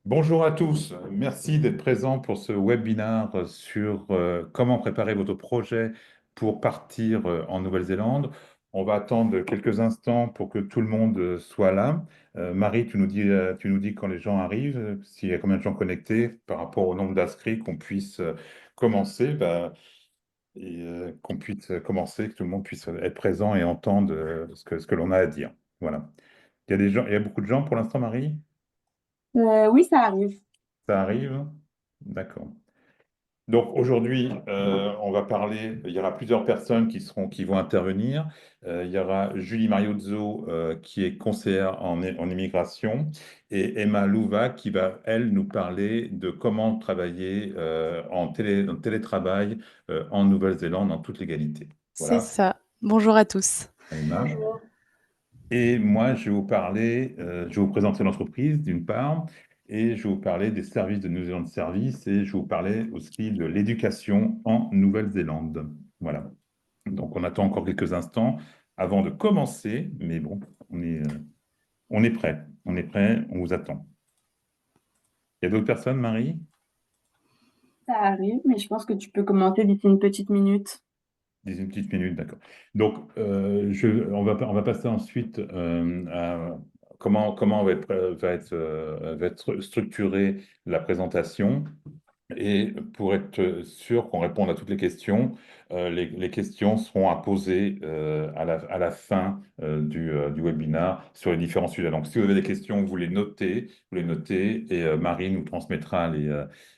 Bonjour à tous, merci d'être présents pour ce webinaire sur comment préparer votre projet pour partir en Nouvelle-Zélande. On va attendre quelques instants pour que tout le monde soit là. Marie, tu nous dis quand les gens arrivent, s'il y a combien de gens connectés par rapport au nombre d'inscrits, qu'on puisse commencer, qu'on puisse commencer, que tout le monde puisse être présent et entendre ce que l'on a à dire. Voilà. Il y a des gens, il y a beaucoup de gens pour l'instant, Marie? Oui, ça arrive. Ça arrive? D'accord. Donc aujourd'hui, on va parler, il y aura plusieurs personnes qui vont intervenir. Il y aura Julie Mariozzo, qui est conseillère en immigration, et Emma Louva, qui va, elle, nous parler de comment travailler en télétravail en Nouvelle-Zélande en toute légalité. C'est Voilà, ça. Bonjour à tous. Emma. Bonjour. Et moi, je vais vous parler, je vais vous présenter l'entreprise d'une part, et je vais vous parler des services de New Zealand Service, et je vais vous parler aussi de l'éducation en Nouvelle-Zélande. Voilà. Donc, on attend encore quelques instants avant de commencer, mais bon, on est prêt. On est prêt, on vous attend. Il y a d'autres personnes, Marie? Ça arrive, mais je pense que tu peux commenter d'ici une petite minute. 10 minutes, d'accord. Donc, on va passer ensuite à comment va être structurée la présentation. Et pour être sûr qu'on réponde à toutes les questions, les questions seront à poser à la fin du webinaire sur les différents sujets. Donc, si vous avez des questions, vous les notez et Marie nous transmettra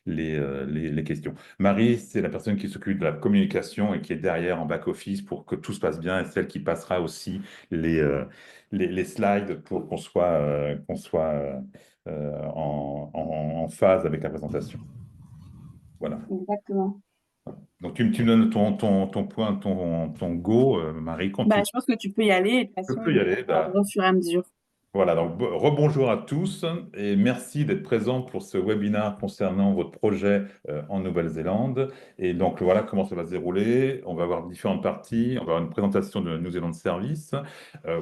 les questions. Marie, c'est la personne qui s'occupe de la communication et qui est derrière en back-office pour que tout se passe bien et celle qui passera aussi les, euh, les slides pour qu'on soit en phase avec la présentation. Voilà. Exactement. Donc, tu me donnes ton point, ton go, Marie, quand Bah, tu je pense que tu peux y aller et de toute je façon, peux y on aller. va voir au fur et à mesure. Voilà, donc rebonjour à tous et merci d'être présents pour ce webinaire concernant votre projet en Nouvelle-Zélande. Et donc voilà comment ça va se dérouler. On va avoir différentes parties. On va avoir une présentation de New Zealand Service,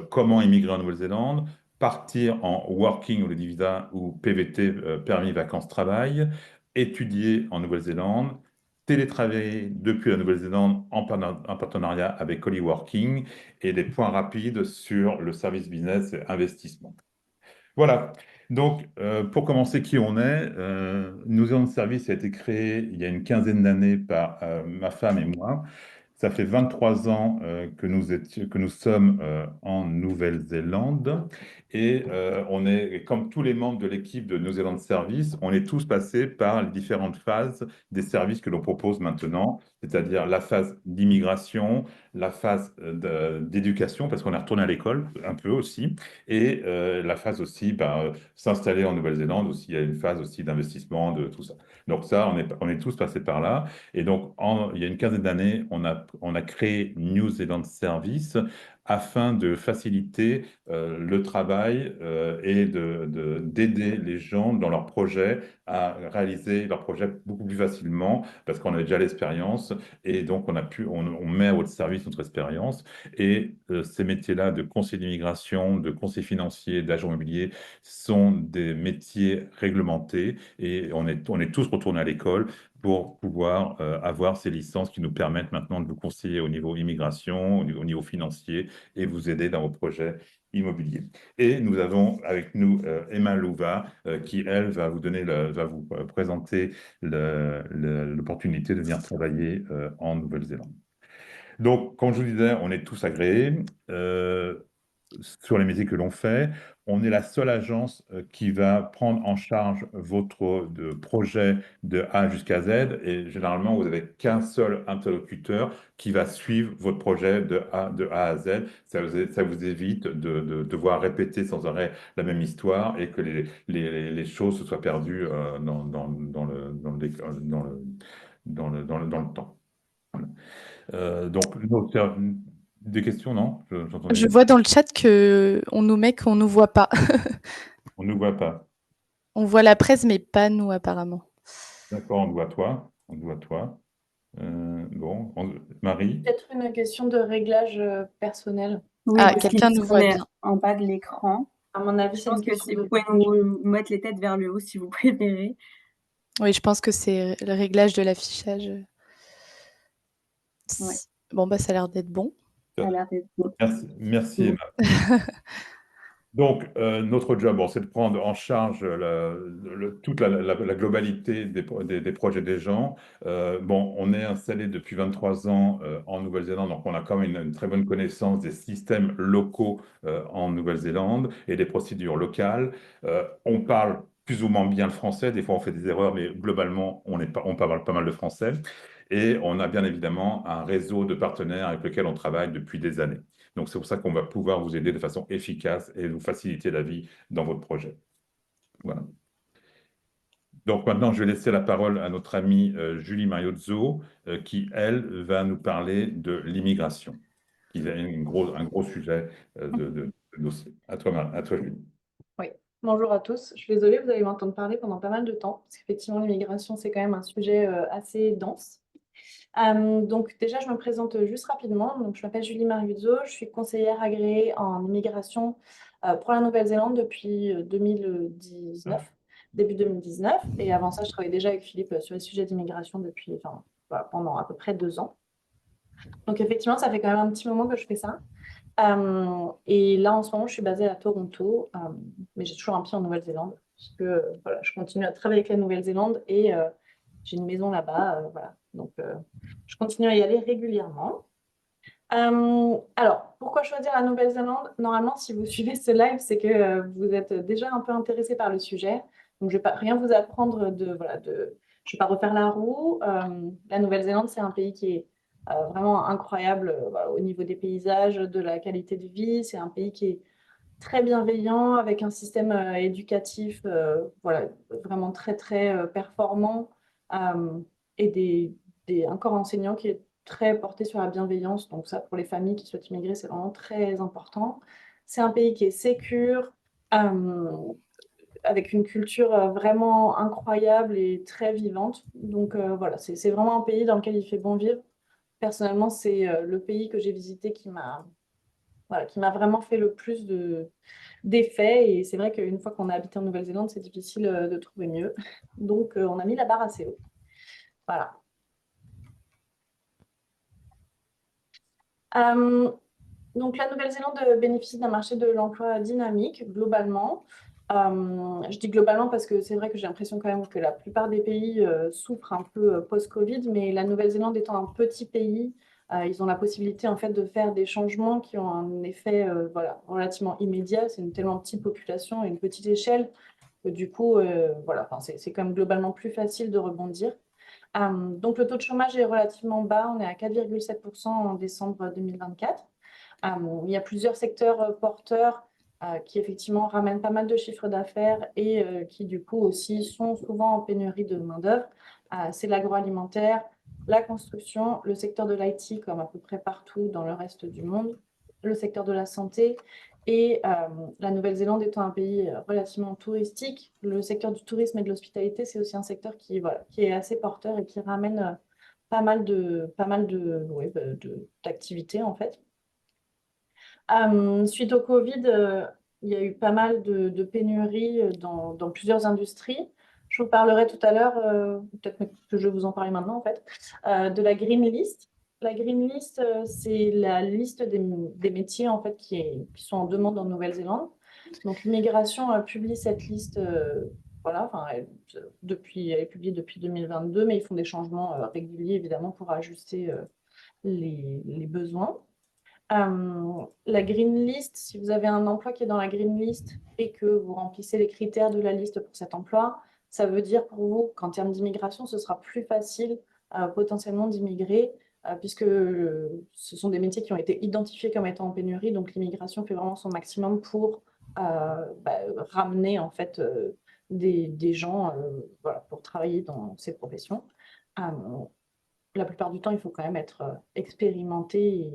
comment immigrer en Nouvelle-Zélande, partir en Working Holiday Visa ou PVT, permis vacances travail, étudier en Nouvelle-Zélande, télétravailler depuis la Nouvelle-Zélande en partenariat avec Working et des points rapides sur le service business et investissement. Voilà. Donc, pour commencer, qui on est, Nous Zealand Service a été créé il y a une quinzaine d'années par ma femme et moi. Ça fait 23 ans que nous sommes en Nouvelle-Zélande et on est, comme tous les membres de l'équipe de New Zealand Service, on est tous passés par les différentes phases des services que l'on propose maintenant, c'est-à-dire la phase d'immigration, la phase d'éducation, parce qu'on est retourné à l'école un peu aussi, et la phase aussi, s'installer en Nouvelle-Zélande, aussi, il y a une phase aussi d'investissement, de tout ça. Donc ça, on est tous passés par là. Et donc, il y a une quinzaine d'années, on a créé New Zealand Service afin de faciliter le travail et d'aider les gens dans leurs projets à réaliser leurs projets beaucoup plus facilement parce qu'on a déjà l'expérience et donc on met à votre service notre expérience. Et ces métiers-là de conseiller d'immigration, de conseiller financier, d'agent immobilier sont des métiers réglementés et on est tous retournés à l'école pour pouvoir avoir ces licences qui nous permettent maintenant de vous conseiller au niveau immigration, au niveau financier et vous aider dans vos projets immobiliers. Et nous avons avec nous Emma Louva qui, elle, va vous présenter l'opportunité de venir travailler en Nouvelle-Zélande. Donc, comme je vous disais, on est tous agréés sur les métiers que l'on fait. On est la seule agence qui va prendre en charge votre projet de A jusqu'à Z. Et généralement, vous n'avez qu'un seul interlocuteur qui va suivre votre projet de A à Z. Ça vous évite de devoir répéter sans arrêt la même histoire et que les choses se soient perdues dans le temps. Voilà. Donc, des questions, non? Je J'entendais. vois dans le chat que on nous met qu'on nous voit pas. On ne nous voit pas. On voit la presse, mais pas nous apparemment. D'accord, on te voit toi. On te voit toi. Bon, Marie, Peut-être une question de réglage personnel. Oui, Ah, parce qu'il quelqu'un dit nous qu'on voit est bien. en bas de l'écran. À mon avis, Je c'est une pense que question si de vous pouvez nous mettre les têtes vers le haut, si vous préférez. Oui, je pense que c'est le réglage de l'affichage. Ouais, Bon, bah, ça a l'air d'être bon. ça a l'air d'être bon. Merci, Emma. Donc, notre job, bon, c'est de prendre en charge toute la globalité des projets des gens. Bon, on est installé depuis 23 ans en Nouvelle-Zélande, donc on a quand même une très bonne connaissance des systèmes locaux en Nouvelle-Zélande et des procédures locales. On parle plus ou moins bien le français, des fois on fait des erreurs, mais globalement, on parle pas mal de français. Et on a bien évidemment un réseau de partenaires avec lequel on travaille depuis des années. Donc, c'est pour ça qu'on va pouvoir vous aider de façon efficace et vous faciliter la vie dans votre projet. Voilà. Donc, maintenant, je vais laisser la parole à notre amie Julie Mariozzo, qui, elle, va nous parler de l'immigration, qui est un gros sujet de dossier. À toi, Julie. Oui. Bonjour à tous. Je suis désolée, vous allez m'entendre parler pendant pas mal de temps, parce qu'effectivement, l'immigration, c'est quand même un sujet assez dense. Donc déjà, je me présente juste rapidement. Donc, je m'appelle Julie Mariuzzo, je suis conseillère agréée en immigration pour la Nouvelle-Zélande depuis 2019, début 2019. Et avant ça, je travaillais déjà avec Philippe sur les sujets d'immigration depuis, enfin, voilà, pendant à peu près 2 ans. Donc effectivement, ça fait quand même un petit moment que je fais ça. Et là, en ce moment, je suis basée à Toronto, mais j'ai toujours un pied en Nouvelle-Zélande, parce que voilà, je continue à travailler avec la Nouvelle-Zélande et j'ai une maison là-bas. Voilà. Donc, je continue à y aller régulièrement. Alors, pourquoi choisir la Nouvelle-Zélande? Normalement, si vous suivez ce live, c'est que vous êtes déjà un peu intéressé par le sujet. Donc, je ne vais pas rien vous apprendre je ne vais pas refaire la roue. La Nouvelle-Zélande, c'est un pays qui est vraiment incroyable voilà, au niveau des paysages, de la qualité de vie. C'est un pays qui est très bienveillant, avec un système éducatif voilà, vraiment très, très performant et un corps enseignant qui est très porté sur la bienveillance. Donc ça, pour les familles qui souhaitent immigrer, c'est vraiment très important. C'est un pays qui est sécure, avec une culture vraiment incroyable et très vivante. Donc voilà, c'est vraiment un pays dans lequel il fait bon vivre. Personnellement, c'est le pays que j'ai visité qui m'a vraiment fait le plus d'effets. Et c'est vrai qu'une fois qu'on a habité en Nouvelle-Zélande, c'est difficile de trouver mieux. Donc, on a mis la barre assez haut. Voilà. Donc, la Nouvelle-Zélande bénéficie d'un marché de l'emploi dynamique, globalement. Je dis globalement parce que c'est vrai que j'ai l'impression quand même que la plupart des pays souffrent un peu post-Covid, mais la Nouvelle-Zélande étant un petit pays, ils ont la possibilité en fait de faire des changements qui ont un effet voilà, relativement immédiat. C'est une tellement petite population et une petite échelle que du coup, voilà, enfin, c'est quand même globalement plus facile de rebondir. Donc le taux de chômage est relativement bas, on est à 4,7% en décembre 2024. Il y a plusieurs secteurs porteurs qui effectivement ramènent pas mal de chiffres d'affaires et qui du coup aussi sont souvent en pénurie de main-d'œuvre. C'est l'agroalimentaire, la construction, le secteur de l'IT comme à peu près partout dans le reste du monde, le secteur de la santé et la Nouvelle-Zélande étant un pays relativement touristique, le secteur du tourisme et de l'hospitalité, c'est aussi un secteur voilà, qui est assez porteur et qui ramène ouais, d'activités en fait. Suite au Covid, il y a eu pas mal de pénuries dans plusieurs industries. Je vous parlerai tout à l'heure, peut-être que je vais vous en parler maintenant en fait, de la Green List. La Green List, c'est la liste des métiers en fait qui sont en demande en Nouvelle-Zélande. Donc l'immigration publie cette liste, voilà, enfin, elle est publiée depuis 2022, mais ils font des changements réguliers évidemment pour ajuster les besoins. La Green List, si vous avez un emploi qui est dans la Green List et que vous remplissez les critères de la liste pour cet emploi, ça veut dire pour vous qu'en termes d'immigration, ce sera plus facile potentiellement d'immigrer puisque ce sont des métiers qui ont été identifiés comme étant en pénurie. Donc l'immigration fait vraiment son maximum pour ramener en fait des gens voilà, pour travailler dans ces professions. Euh, la plupart du temps, il faut quand même être expérimenté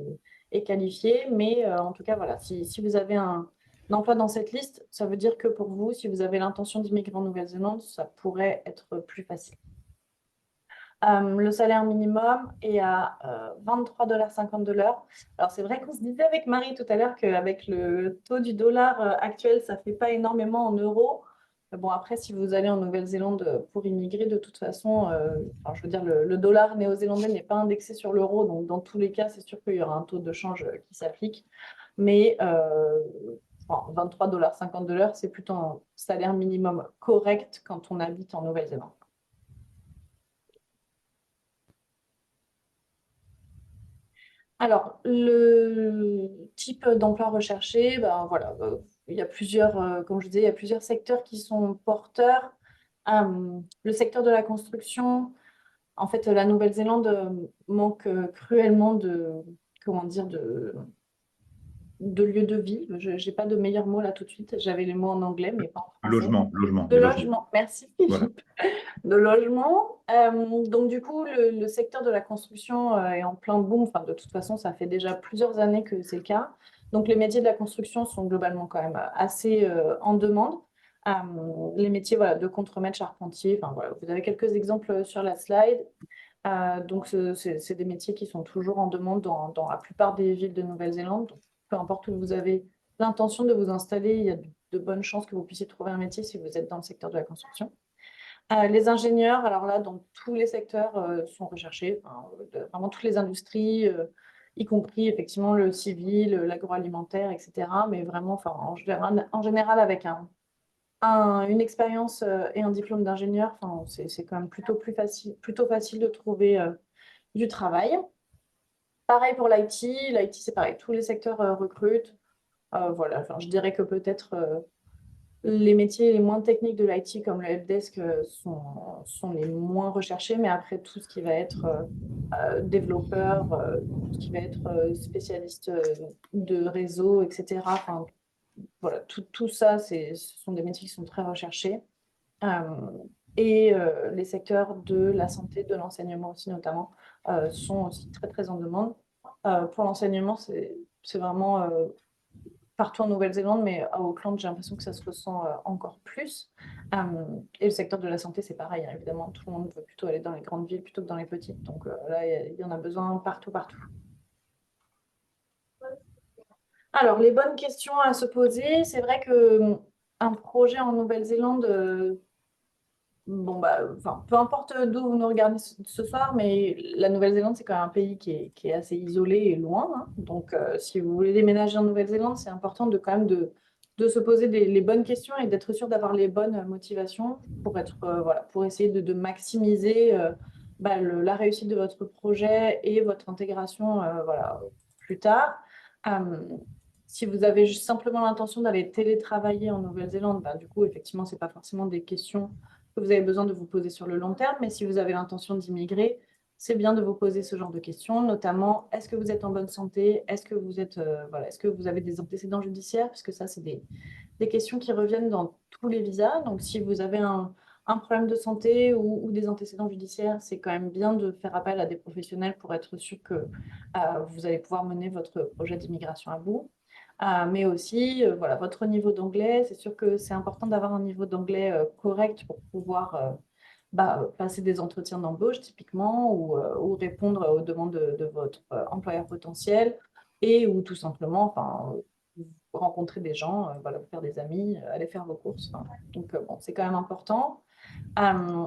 et qualifié. Mais en tout cas, voilà, si vous avez un emploi dans cette liste, ça veut dire que pour vous, si vous avez l'intention d'immigrer en Nouvelle-Zélande, ça pourrait être plus facile. Le salaire minimum est à 23,50 $ de l'heure. Alors, c'est vrai qu'on se disait avec Marie tout à l'heure qu'avec le taux du dollar actuel, ça ne fait pas énormément en euros. Bon, après, si vous allez en Nouvelle-Zélande pour immigrer, de toute façon, enfin, je veux dire, le dollar néo-zélandais n'est pas indexé sur l'euro. Donc, dans tous les cas, c'est sûr qu'il y aura un taux de change qui s'applique. Mais enfin, 23,50 $ de l'heure, c'est plutôt un salaire minimum correct quand on habite en Nouvelle-Zélande. Alors, le type d'emploi recherché, ben voilà, il y a plusieurs, comme je disais, il y a plusieurs secteurs qui sont porteurs. Le secteur de la construction, en fait, la Nouvelle-Zélande manque cruellement comment dire, de lieux de vie. Je n'ai pas de meilleur mot là tout de suite. J'avais les mots en anglais, mais pas en Le français. logement, De les logements. logement, merci Voilà. Philippe. De logement. Donc du coup, le secteur de la construction est en plein boom. Enfin, de toute façon, ça fait déjà plusieurs années que c'est le cas. Donc les métiers de la construction sont globalement quand même assez en demande. Les métiers voilà, de contremaître, charpentier, enfin, voilà, vous avez quelques exemples sur la slide. Donc c'est des métiers qui sont toujours en demande dans la plupart des villes de Nouvelle-Zélande. Donc, peu importe où vous avez l'intention de vous installer, il y a de bonnes chances que vous puissiez trouver un métier si vous êtes dans le secteur de la construction. Les ingénieurs, alors là, dans tous les secteurs sont recherchés, enfin, vraiment toutes les industries, y compris effectivement le civil, l'agroalimentaire, etc. Mais vraiment, enfin, en général avec une expérience et un diplôme d'ingénieur, enfin, c'est quand même plutôt facile de trouver du travail. Pareil pour l'IT. L'IT, c'est pareil, tous les secteurs recrutent. Voilà, enfin, je dirais que peut-être les métiers les moins techniques de l'IT, comme le helpdesk, sont les moins recherchés, mais après, tout ce qui va être développeur, tout ce qui va être spécialiste de réseau, etc. Enfin, voilà, tout ça, ce sont des métiers qui sont très recherchés. Et les secteurs de la santé, de l'enseignement aussi notamment, sont aussi très, très en demande. Pour l'enseignement, c'est vraiment partout en Nouvelle-Zélande, mais à Auckland, j'ai l'impression que ça se ressent encore plus. Et le secteur de la santé, c'est pareil, hein, évidemment, tout le monde veut plutôt aller dans les grandes villes plutôt que dans les petites. Donc là, il y en a besoin partout, partout. Alors, les bonnes questions à se poser, c'est vrai que un projet en Nouvelle-Zélande, bon, bah, enfin, peu importe d'où vous nous regardez ce soir, mais la Nouvelle-Zélande, c'est quand même un pays qui est assez isolé et loin, hein. Donc, si vous voulez déménager en Nouvelle-Zélande, c'est important de quand même de se poser les bonnes questions et d'être sûr d'avoir les bonnes motivations pour voilà, pour essayer de maximiser bah, la réussite de votre projet et votre intégration voilà, plus tard. Euh, Si vous avez juste simplement l'intention d'aller télétravailler en Nouvelle-Zélande, bah, du coup, effectivement, ce n'est pas forcément des questions que vous avez besoin de vous poser sur le long terme, mais si vous avez l'intention d'immigrer, c'est bien de vous poser ce genre de questions, notamment est-ce que vous êtes en bonne santé, est-ce que vous êtes, voilà, est-ce que vous avez des antécédents judiciaires, puisque ça, c'est des questions qui reviennent dans tous les visas. Donc, si vous avez un problème de santé ou des antécédents judiciaires, c'est quand même bien de faire appel à des professionnels pour être sûr que vous allez pouvoir mener votre projet d'immigration à bout. Mais aussi, voilà, votre niveau d'anglais, c'est sûr que c'est important d'avoir un niveau d'anglais correct pour pouvoir passer des entretiens d'embauche typiquement ou répondre aux demandes de votre employeur potentiel et ou tout simplement enfin, rencontrer des gens, voilà, vous faire des amis, aller faire vos courses. Enfin, donc, bon, c'est quand même important. Euh,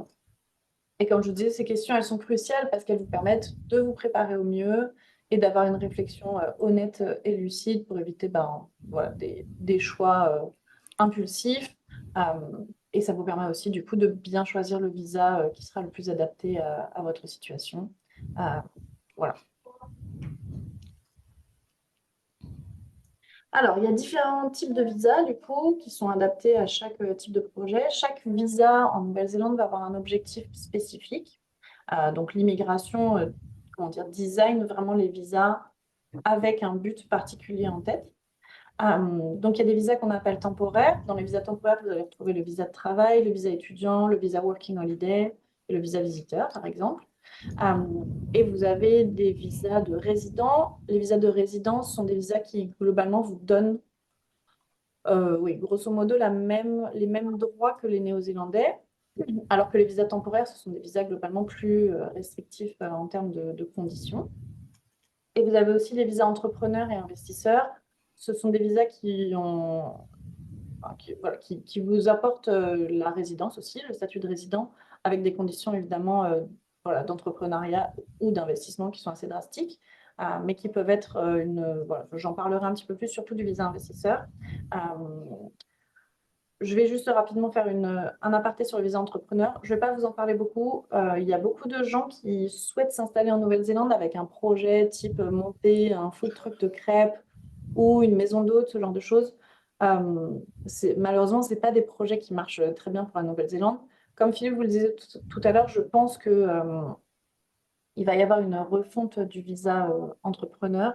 et comme je vous disais, ces questions, elles sont cruciales parce qu'elles vous permettent de vous préparer au mieux et d'avoir une réflexion honnête et lucide pour éviter voilà, des choix impulsifs. Euh, et ça vous permet aussi, du coup, de bien choisir le visa qui sera le plus adapté à votre situation. Voilà. Alors, il y a différents types de visas, du coup, qui sont adaptés à chaque type de projet. Chaque visa en Nouvelle-Zélande va avoir un objectif spécifique. Donc, l'immigration, comment dire, design vraiment les visas avec un but particulier en tête. Donc, il y a des visas qu'on appelle temporaires. Dans les visas temporaires, vous allez retrouver le visa de travail, le visa étudiant, le visa working holiday et le visa visiteur, par exemple. Et vous avez des visas de résidents. Les visas de résidence sont des visas qui, globalement, vous donnent, oui, grosso modo, les mêmes droits que les Néo-Zélandais. alors que les visas temporaires, ce sont des visas globalement plus restrictifs en termes de conditions. Et vous avez aussi les visas entrepreneurs et investisseurs. Ce sont des visas qui vous apportent la résidence aussi, le statut de résident, avec des conditions évidemment d'entrepreneuriat ou d'investissement qui sont assez drastiques, mais qui peuvent être j'en parlerai un petit peu plus, surtout du visa investisseur. Je vais juste rapidement faire un aparté sur le visa entrepreneur. Je ne vais pas vous en parler beaucoup. Il y a beaucoup de gens qui souhaitent s'installer en Nouvelle-Zélande avec un projet type monter un food truck de crêpes ou une maison d'hôte, ce genre de choses. Malheureusement, ce n'est pas des projets qui marchent très bien pour la Nouvelle-Zélande. Comme Philippe vous le disait tout à l'heure, je pense qu'il va y avoir une refonte du visa entrepreneur.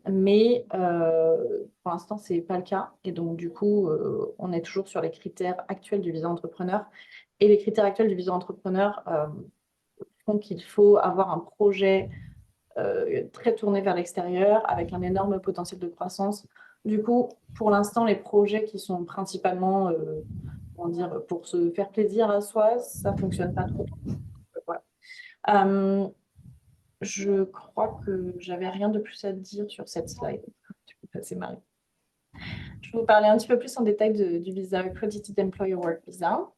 Mais pour l'instant, ce n'est pas le cas. Et donc, du coup, on est toujours sur les critères actuels du visa entrepreneur. Et les critères actuels du visa entrepreneur font qu'il faut avoir un projet très tourné vers l'extérieur, avec un énorme potentiel de croissance. Du coup, pour l'instant, les projets qui sont principalement pour se faire plaisir à soi, ça ne fonctionne pas trop. Voilà. Je crois que j'avais rien de plus à dire sur cette slide. Tu peux passer, Marie. Je vais vous parler un petit peu plus en détail du visa Accredited Employer Work Visa.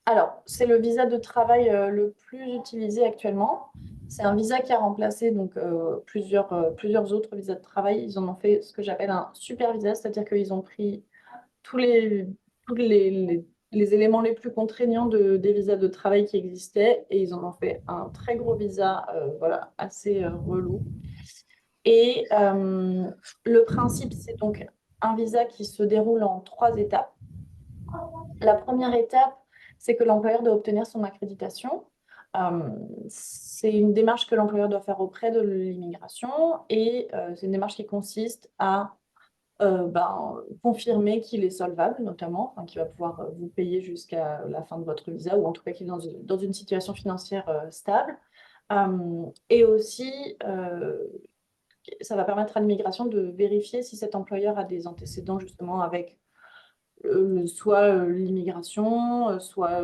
Alors, c'est le visa de travail le plus utilisé actuellement. C'est un visa qui a remplacé donc, plusieurs autres visas de travail. Ils en ont fait ce que j'appelle un super visa, c'est-à-dire qu'ils ont pris tous les éléments les plus contraignants des visas de travail qui existaient et ils en ont fait un très gros visa assez relou. Et le principe, c'est donc un visa qui se déroule en 3 étapes. La première étape, c'est que l'employeur doit obtenir son accréditation. C'est une démarche que l'employeur doit faire auprès de l'immigration et c'est une démarche qui consiste à confirmer qu'il est solvable, notamment, qu'il va pouvoir vous payer jusqu'à la fin de votre visa, ou en tout cas qu'il est dans une situation financière stable. Et aussi, ça va permettre à l'immigration de vérifier si cet employeur a des antécédents justement avec soit l'immigration, soit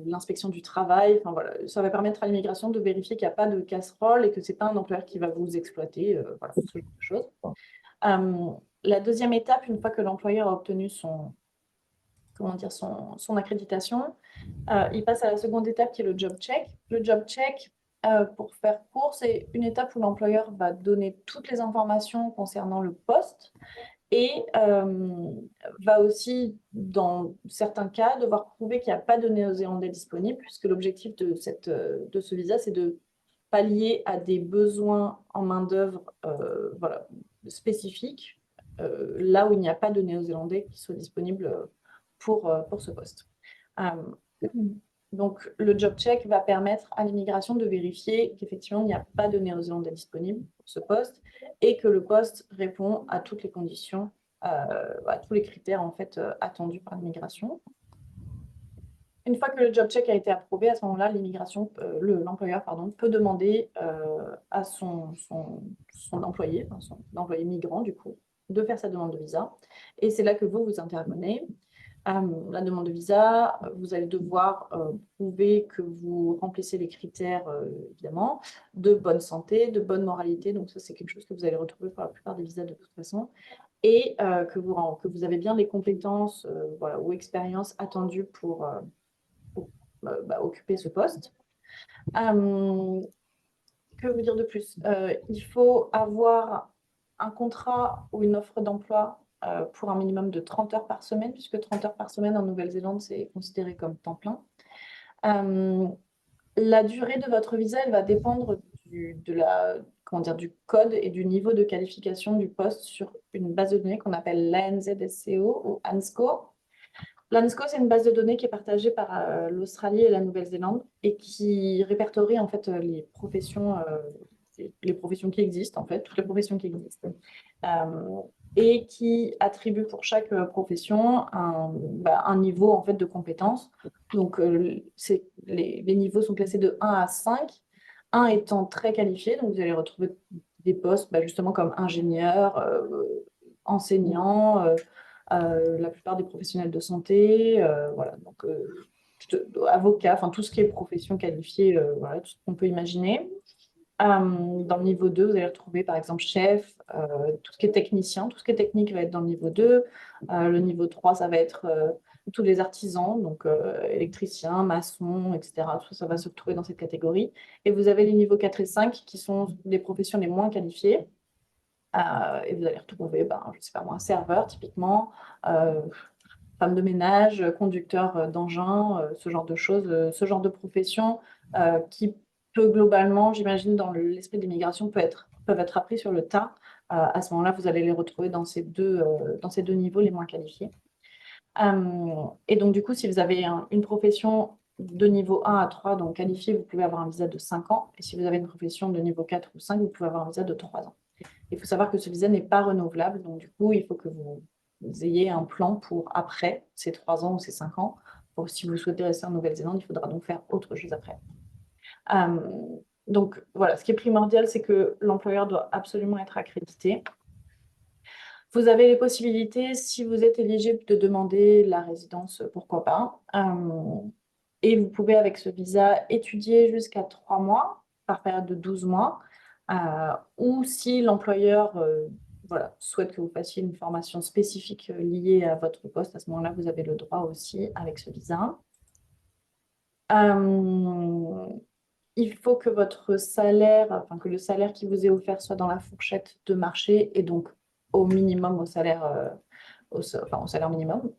l'inspection du travail. Enfin, voilà. Ça va permettre à l'immigration de vérifier qu'il n'y a pas de casserole et que ce n'est pas un employeur qui va vous exploiter, ce genre de choses. La deuxième étape, une fois que l'employeur a obtenu son accréditation, il passe à la seconde étape qui est le job check. Le job check, pour faire court, c'est une étape où l'employeur va donner toutes les informations concernant le poste et va aussi, dans certains cas, devoir prouver qu'il n'y a pas de Néo-Zélandais disponible, puisque l'objectif de ce visa, c'est de pallier à des besoins en main-d'œuvre spécifiques, là où il n'y a pas de Néo-Zélandais qui soit disponible pour ce poste. Donc, le job check va permettre à l'immigration de vérifier qu'effectivement, il n'y a pas de Néo-Zélandais disponible pour ce poste et que le poste répond à toutes les conditions, à tous les critères en fait, attendus par l'immigration. Une fois que le job check a été approuvé, à ce moment-là, l'employeur peut demander à son employé, son employé migrant du coup, de faire sa demande de visa. Et c'est là que vous intervenez. La demande de visa, vous allez devoir prouver que vous remplissez les critères, évidemment, de bonne santé, de bonne moralité. Donc ça, c'est quelque chose que vous allez retrouver pour la plupart des visas de toute façon. Et que vous avez bien les compétences ou expériences attendues pour occuper ce poste. Que vous dire de plus? Il faut avoir un contrat ou une offre d'emploi pour un minimum de 30 heures par semaine, puisque 30 heures par semaine en Nouvelle-Zélande, c'est considéré comme temps plein. La durée de votre visa, elle va dépendre du code et du niveau de qualification du poste sur une base de données qu'on appelle l'ANZSCO ou ANSCO. L'ANSCO, c'est une base de données qui est partagée par l'Australie et la Nouvelle-Zélande et qui répertorie en fait les professions qui existent, en fait, toutes les professions qui existent, et qui attribue pour chaque profession un niveau en fait de compétence. Donc, les niveaux sont classés de 1 à 5, 1 étant très qualifié, donc vous allez retrouver des postes justement comme ingénieur, enseignant, la plupart des professionnels de santé, voilà, donc avocats, enfin tout ce qui est profession qualifiée, voilà, tout ce qu'on peut imaginer. Dans le niveau 2, vous allez retrouver par exemple chef, tout ce qui est technicien, tout ce qui est technique va être dans le niveau 2. Le niveau 3, ça va être tous les artisans, donc électriciens, maçons, etc. Tout ça va se retrouver dans cette catégorie. Et vous avez les niveaux 4 et 5 qui sont les professions les moins qualifiées. Et vous allez retrouver, je ne sais pas moi, serveur typiquement, femme de ménage, conducteur d'engin, ce genre de choses, ce genre de profession qui peut globalement, j'imagine, dans l'esprit de l'immigration, peuvent être appris sur le tas. À ce moment-là, vous allez les retrouver dans ces deux niveaux les moins qualifiés. Et donc, du coup, si vous avez une profession de niveau 1 à 3, donc qualifiée, vous pouvez avoir un visa de 5 ans. Et si vous avez une profession de niveau 4 ou 5, vous pouvez avoir un visa de 3 ans. Il faut savoir que ce visa n'est pas renouvelable. Donc, du coup, il faut que vous ayez un plan pour après ces 3 ans ou ces 5 ans. Si vous souhaitez rester en Nouvelle-Zélande, il faudra donc faire autre chose après. Donc, voilà, ce qui est primordial, c'est que l'employeur doit absolument être accrédité. Vous avez les possibilités, si vous êtes éligible, de demander la résidence, pourquoi pas. Et vous pouvez, avec ce visa, étudier jusqu'à 3 mois, par période de 12 mois. Ou si l'employeur voilà, souhaite que vous fassiez une formation spécifique liée à votre poste, à ce moment-là, vous avez le droit aussi avec ce visa. Il faut que votre salaire, enfin que le salaire qui vous est offert soit dans la fourchette de marché et donc au minimum au salaire, au salaire minimum.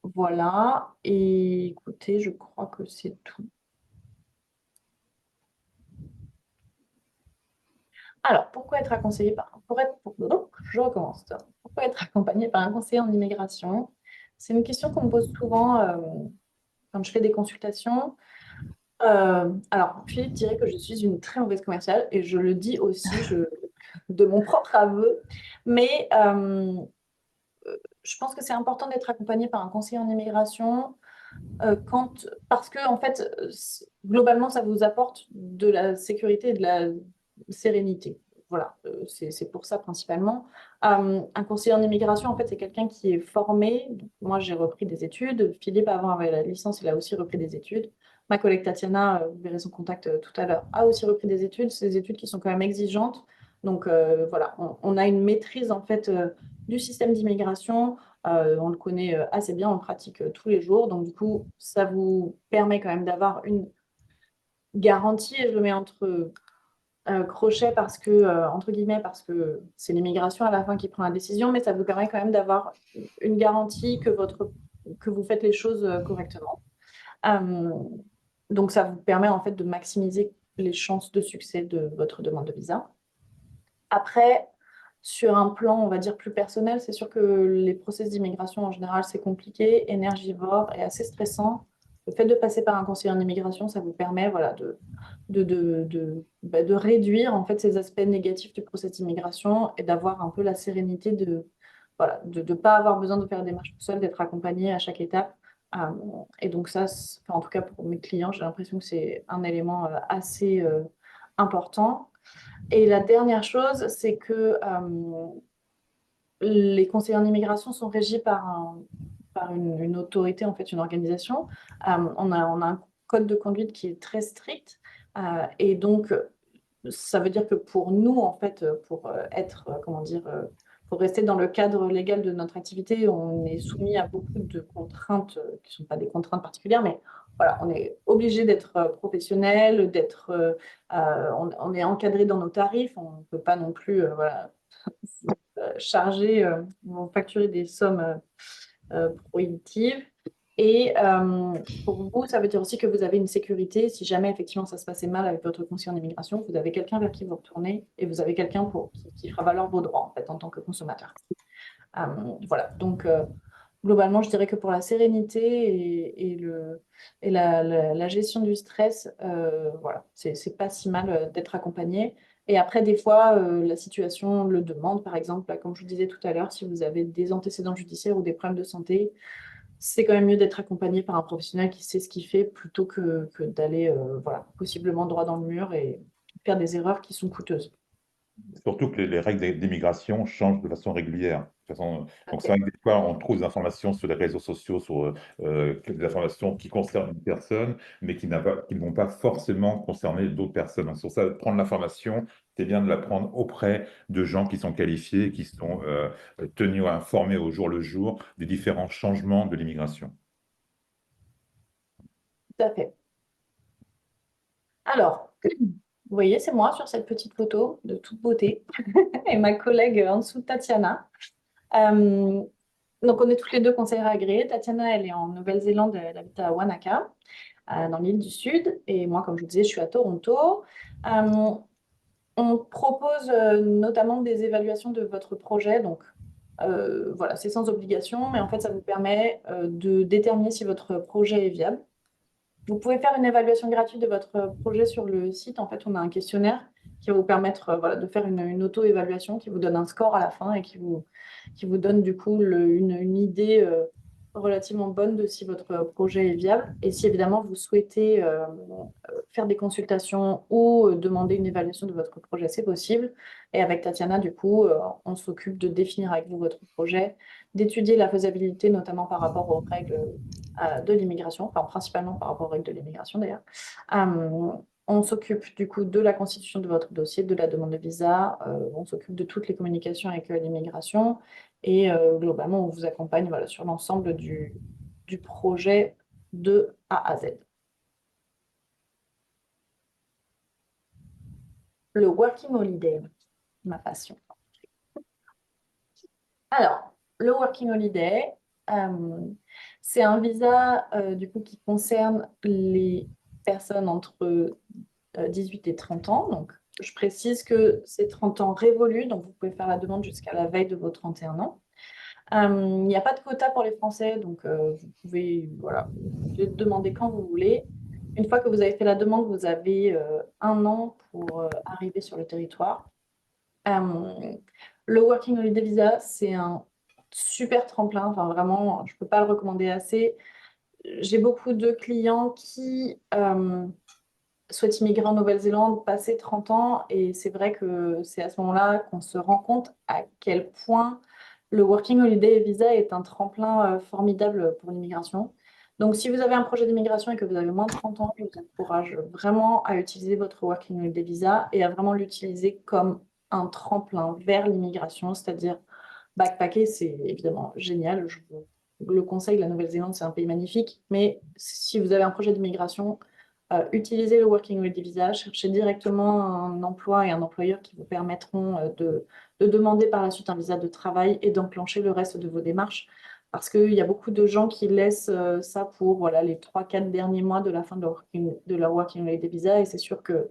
Voilà. Et écoutez, je crois que c'est tout. Alors, pourquoi être accompagné je recommence. Pourquoi être accompagné par un conseiller en immigration? C'est une question qu'on me pose souvent quand je fais des consultations. Alors, Philippe dirait que je suis une très mauvaise commerciale et je le dis aussi de mon propre aveu. Mais je pense que c'est important d'être accompagné par un conseiller en immigration parce que, en fait, globalement, ça vous apporte de la sécurité et de la sérénité. Voilà, c'est pour ça principalement. Un conseiller en immigration, en fait, c'est quelqu'un qui est formé. Donc, moi, j'ai repris des études. Philippe, avant, avait la licence, il a aussi repris des études. Ma collègue Tatiana, vous verrez son contact tout à l'heure, a aussi repris des études. C'est des études qui sont quand même exigeantes. Donc, voilà, on a une maîtrise, en fait, du système d'immigration. On le connaît assez bien, on le pratique tous les jours. Donc, du coup, ça vous permet quand même d'avoir une garantie, et je le mets entre crochets entre guillemets, parce que c'est l'immigration à la fin qui prend la décision, mais ça vous permet quand même d'avoir une garantie que vous faites les choses correctement. Donc, ça vous permet en fait de maximiser les chances de succès de votre demande de visa. Après, sur un plan, on va dire, plus personnel, c'est sûr que les process d'immigration, en général, c'est compliqué, énergivore et assez stressant. Le fait de passer par un conseiller en immigration, ça vous permet voilà, de réduire en fait, ces aspects négatifs du process d'immigration et d'avoir un peu la sérénité de voilà, de pas avoir besoin de faire des démarches tout seul, d'être accompagné à chaque étape. Et donc ça, en tout cas pour mes clients, j'ai l'impression que c'est un élément assez important. Et la dernière chose, c'est que les conseillers en immigration sont régis par une autorité, en fait, une organisation. On a un code de conduite qui est très strict. Et donc, ça veut dire que pour nous, en fait, pour être, comment dire, pour rester dans le cadre légal de notre activité, on est soumis à beaucoup de contraintes qui ne sont pas des contraintes particulières, mais voilà, on est obligé d'être professionnel, on est encadré dans nos tarifs, on ne peut pas non plus voilà, charger, facturer des sommes prohibitives. Et pour vous, ça veut dire aussi que vous avez une sécurité. Si jamais effectivement ça se passait mal avec votre conseiller en immigration, vous avez quelqu'un vers qui vous retournez et vous avez quelqu'un qui fera valoir vos droits en fait en tant que consommateur. Voilà. Donc globalement, je dirais que pour la sérénité et la gestion du stress, voilà, c'est pas si mal d'être accompagné. Et après, des fois, la situation le demande. Par exemple, là, comme je vous disais tout à l'heure, si vous avez des antécédents judiciaires ou des problèmes de santé, c'est quand même mieux d'être accompagné par un professionnel qui sait ce qu'il fait plutôt que d'aller voilà, possiblement droit dans le mur et faire des erreurs qui sont coûteuses. Surtout que les règles d'immigration changent de façon régulière. Donc, c'est vrai que des fois, on trouve des informations sur les réseaux sociaux, sur des informations qui concernent une personne, mais qui ne vont pas forcément concerner d'autres personnes. Donc, sur ça, prendre l'information, c'est bien de la prendre auprès de gens qui sont qualifiés, qui sont tenus à informer au jour le jour des différents changements de l'immigration. Tout à fait. Alors, vous voyez, c'est moi sur cette petite photo de toute beauté et ma collègue en dessous, Tatiana. Euh, donc, on est toutes les deux conseillères agréées. Tatiana, elle est en Nouvelle-Zélande, elle habite à Wanaka, dans l'île du Sud. Et moi, comme je vous disais, je suis à Toronto. Euh, on propose notamment des évaluations de votre projet. Donc, voilà, c'est sans obligation, mais en fait, ça vous permet de déterminer si votre projet est viable. Vous pouvez faire une évaluation gratuite de votre projet sur le site. En fait, on a un questionnaire qui va vous permettre voilà, de faire une auto-évaluation qui vous donne un score à la fin et qui vous donne du coup une idée relativement bonne de si votre projet est viable. Et si évidemment vous souhaitez faire des consultations ou demander une évaluation de votre projet, c'est possible. Et avec Tatiana, du coup, on s'occupe de définir avec vous votre projet, d'étudier la faisabilité, notamment par rapport aux règles de l'immigration, enfin principalement par rapport aux règles de l'immigration d'ailleurs. On s'occupe du coup de la constitution de votre dossier, de la demande de visa, on s'occupe de toutes les communications avec l'immigration et globalement on vous accompagne voilà, sur l'ensemble du projet de A à Z. Le Working Holiday, ma passion. Alors, le Working Holiday, c'est un visa du coup qui concerne les personnes entre 18 et 30 ans. Donc, je précise que c'est 30 ans révolus, donc vous pouvez faire la demande jusqu'à la veille de vos 31 ans. Il n'y a pas de quota pour les Français, donc vous pouvez voilà, demander quand vous voulez. Une fois que vous avez fait la demande, vous avez un an pour arriver sur le territoire. Le Working Holiday Visa, c'est un super tremplin. Enfin, vraiment, je ne peux pas le recommander assez. J'ai beaucoup de clients qui souhaitent immigrer en Nouvelle-Zélande, passer 30 ans, et c'est vrai que c'est à ce moment-là qu'on se rend compte à quel point le Working Holiday Visa est un tremplin formidable pour l'immigration. Donc, si vous avez un projet d'immigration et que vous avez moins de 30 ans, je vous encourage vraiment à utiliser votre Working Holiday Visa et à vraiment l'utiliser comme un tremplin vers l'immigration, c'est-à-dire backpacker, c'est évidemment génial. Je vous le conseille, la Nouvelle-Zélande, c'est un pays magnifique, mais si vous avez un projet d'immigration, utilisez le Working Holiday Visa, cherchez directement un emploi et un employeur qui vous permettront de demander par la suite un visa de travail et d'enclencher le reste de vos démarches. Parce qu'il y a beaucoup de gens qui laissent ça pour voilà, les 3-4 derniers mois de la fin de leur Working Holiday Visa. Et c'est sûr que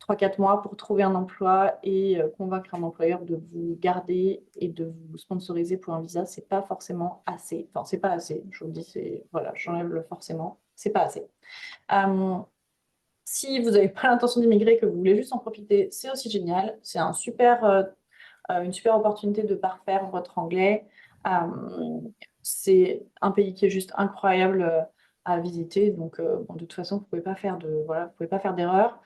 3-4 mois pour trouver un emploi et convaincre un employeur de vous garder et de vous sponsoriser pour un visa, c'est pas forcément assez. Enfin, c'est pas assez. Je vous le dis, c'est voilà, j'enlève le forcément. C'est pas assez. Si vous n'avez pas l'intention d'immigrer, que vous voulez juste en profiter, c'est aussi génial. C'est une super opportunité de parfaire votre anglais. C'est un pays qui est juste incroyable à visiter. Donc, bon, de toute façon, vous ne pouvez pas faire voilà, vous pouvez pas faire d'erreur.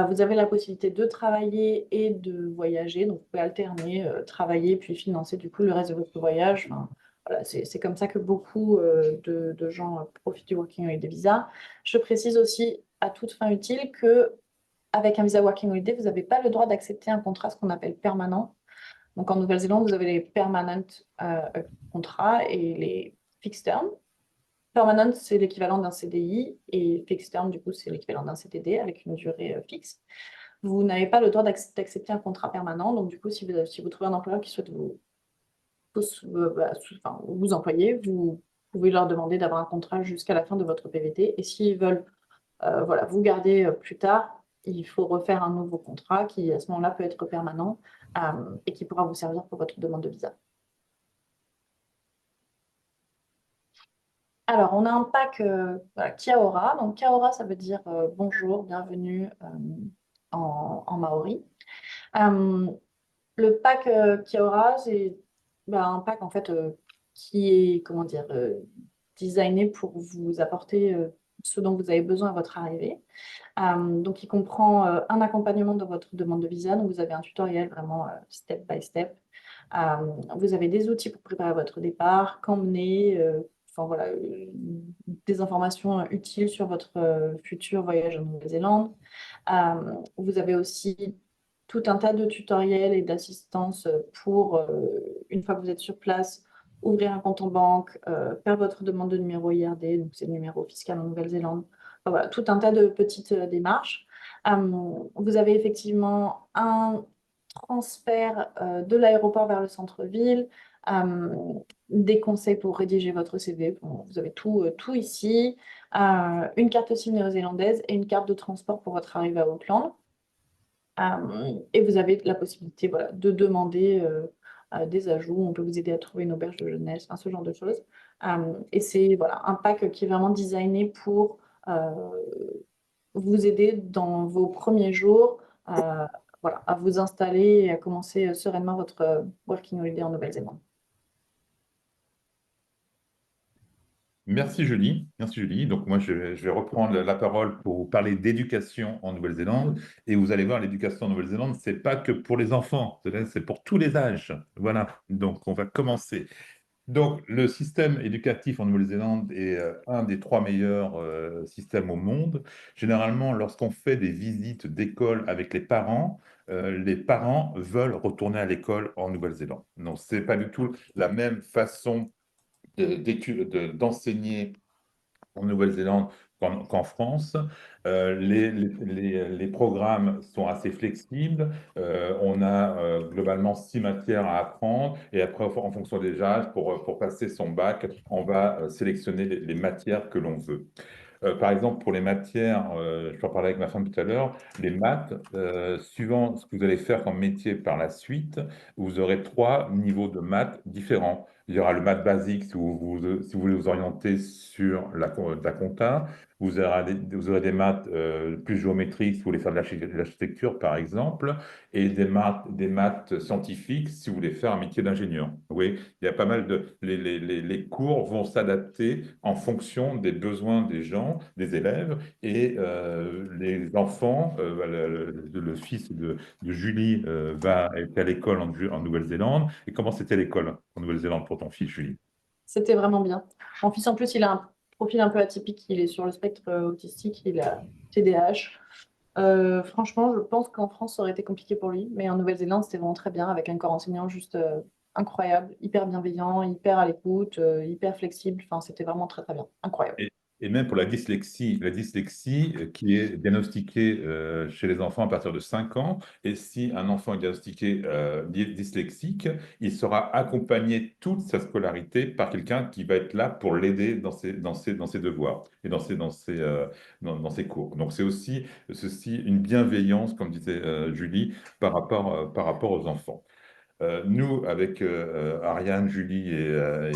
Vous avez la possibilité de travailler et de voyager. Donc, vous pouvez alterner, travailler puis financer du coup le reste de votre voyage. Enfin, voilà, c'est comme ça que beaucoup de gens profitent du Working Holiday Visa. Je précise aussi à toute fin utile que avec un visa Working Holiday, vous n'avez pas le droit d'accepter un contrat, ce qu'on appelle permanent. Donc en Nouvelle-Zélande, vous avez les permanent contrats et les fixed term. Permanent, c'est l'équivalent d'un CDI et fixed term, du coup, c'est l'équivalent d'un CDD avec une durée fixe. Vous n'avez pas le droit d'accepter un contrat permanent. Donc du coup, si vous trouvez un employeur qui souhaite vous employer, vous pouvez leur demander d'avoir un contrat jusqu'à la fin de votre PVT. Et s'ils veulent voilà, vous garder plus tard, il faut refaire un nouveau contrat qui, à ce moment-là, peut être permanent et qui pourra vous servir pour votre demande de visa. Alors, on a un pack voilà, Kia-ora. Donc, Kia-ora, ça veut dire bonjour, bienvenue en maori. Le pack Kia-ora, c'est un pack en fait qui est, comment dire, designé pour vous apporter ce dont vous avez besoin à votre arrivée. Donc, il comprend un accompagnement dans votre demande de visa. Donc, vous avez un tutoriel vraiment step by step. Vous avez des outils pour préparer votre départ, qu'emmener, enfin voilà, des informations utiles sur votre futur voyage en Nouvelle-Zélande. Vous avez aussi tout un tas de tutoriels et d'assistance pour, une fois que vous êtes sur place, ouvrir un compte en banque, faire votre demande de numéro IRD, donc c'est le numéro fiscal en Nouvelle-Zélande. Enfin, voilà, tout un tas de petites démarches. Vous avez effectivement un transfert de l'aéroport vers le centre-ville, des conseils pour rédiger votre CV. Bon, vous avez tout ici. Une carte SIM néo-zélandaise et une carte de transport pour votre arrivée à Auckland. Et vous avez la possibilité voilà, de demander des ajouts. On peut vous aider à trouver une auberge de jeunesse, enfin, ce genre de choses. Et c'est voilà, un pack qui est vraiment designé pour vous aider dans vos premiers jours voilà, à vous installer et à commencer sereinement votre working holiday en Nouvelle-Zélande. Merci Julie, merci Julie. Donc moi je vais reprendre la parole pour vous parler d'éducation en Nouvelle-Zélande. Et vous allez voir, l'éducation en Nouvelle-Zélande, c'est pas que pour les enfants, c'est pour tous les âges. Voilà, donc on va commencer. Donc le système éducatif en Nouvelle-Zélande est un des 3 meilleurs systèmes au monde. Généralement, lorsqu'on fait des visites d'école avec les parents veulent retourner à l'école en Nouvelle-Zélande. Donc c'est pas du tout la même façon d'enseigner en Nouvelle-Zélande qu'en France. Les programmes sont assez flexibles. On a globalement 6 matières à apprendre et après, en fonction des âges, pour passer son bac, on va sélectionner les matières que l'on veut. Par exemple, pour les matières, je en parlais avec ma femme tout à l'heure, les maths, suivant ce que vous allez faire comme métier par la suite, vous aurez 3 niveaux de maths différents. Il y aura le maths basique si vous voulez vous orienter sur la compta. Vous aurez des maths plus géométriques si vous voulez faire de l'architecture, par exemple, et des maths scientifiques si vous voulez faire un métier d'ingénieur. Oui, il y a pas mal de... Les cours vont s'adapter en fonction des besoins des gens, des élèves, et les enfants, le fils de Julie va être à l'école en Nouvelle-Zélande. Et comment c'était l'école en Nouvelle-Zélande pour ton fils, Julie? C'était vraiment bien. Mon fils, en plus, il a un profil un peu atypique. Il est sur le spectre autistique, il a TDAH. Franchement, je pense qu'en France, ça aurait été compliqué pour lui. Mais en Nouvelle-Zélande, c'était vraiment très bien, avec un corps enseignant juste incroyable, hyper bienveillant, hyper à l'écoute, hyper flexible. Enfin, c'était vraiment très, très bien. Incroyable. Et même pour la dyslexie qui est diagnostiquée chez les enfants à partir de 5 ans. Et si un enfant est diagnostiqué dyslexique, il sera accompagné toute sa scolarité par quelqu'un qui va être là pour l'aider dans ses devoirs et dans ses cours. Donc c'est aussi ceci une bienveillance, comme disait Julie, par rapport aux enfants. Nous, avec Ariane, Julie et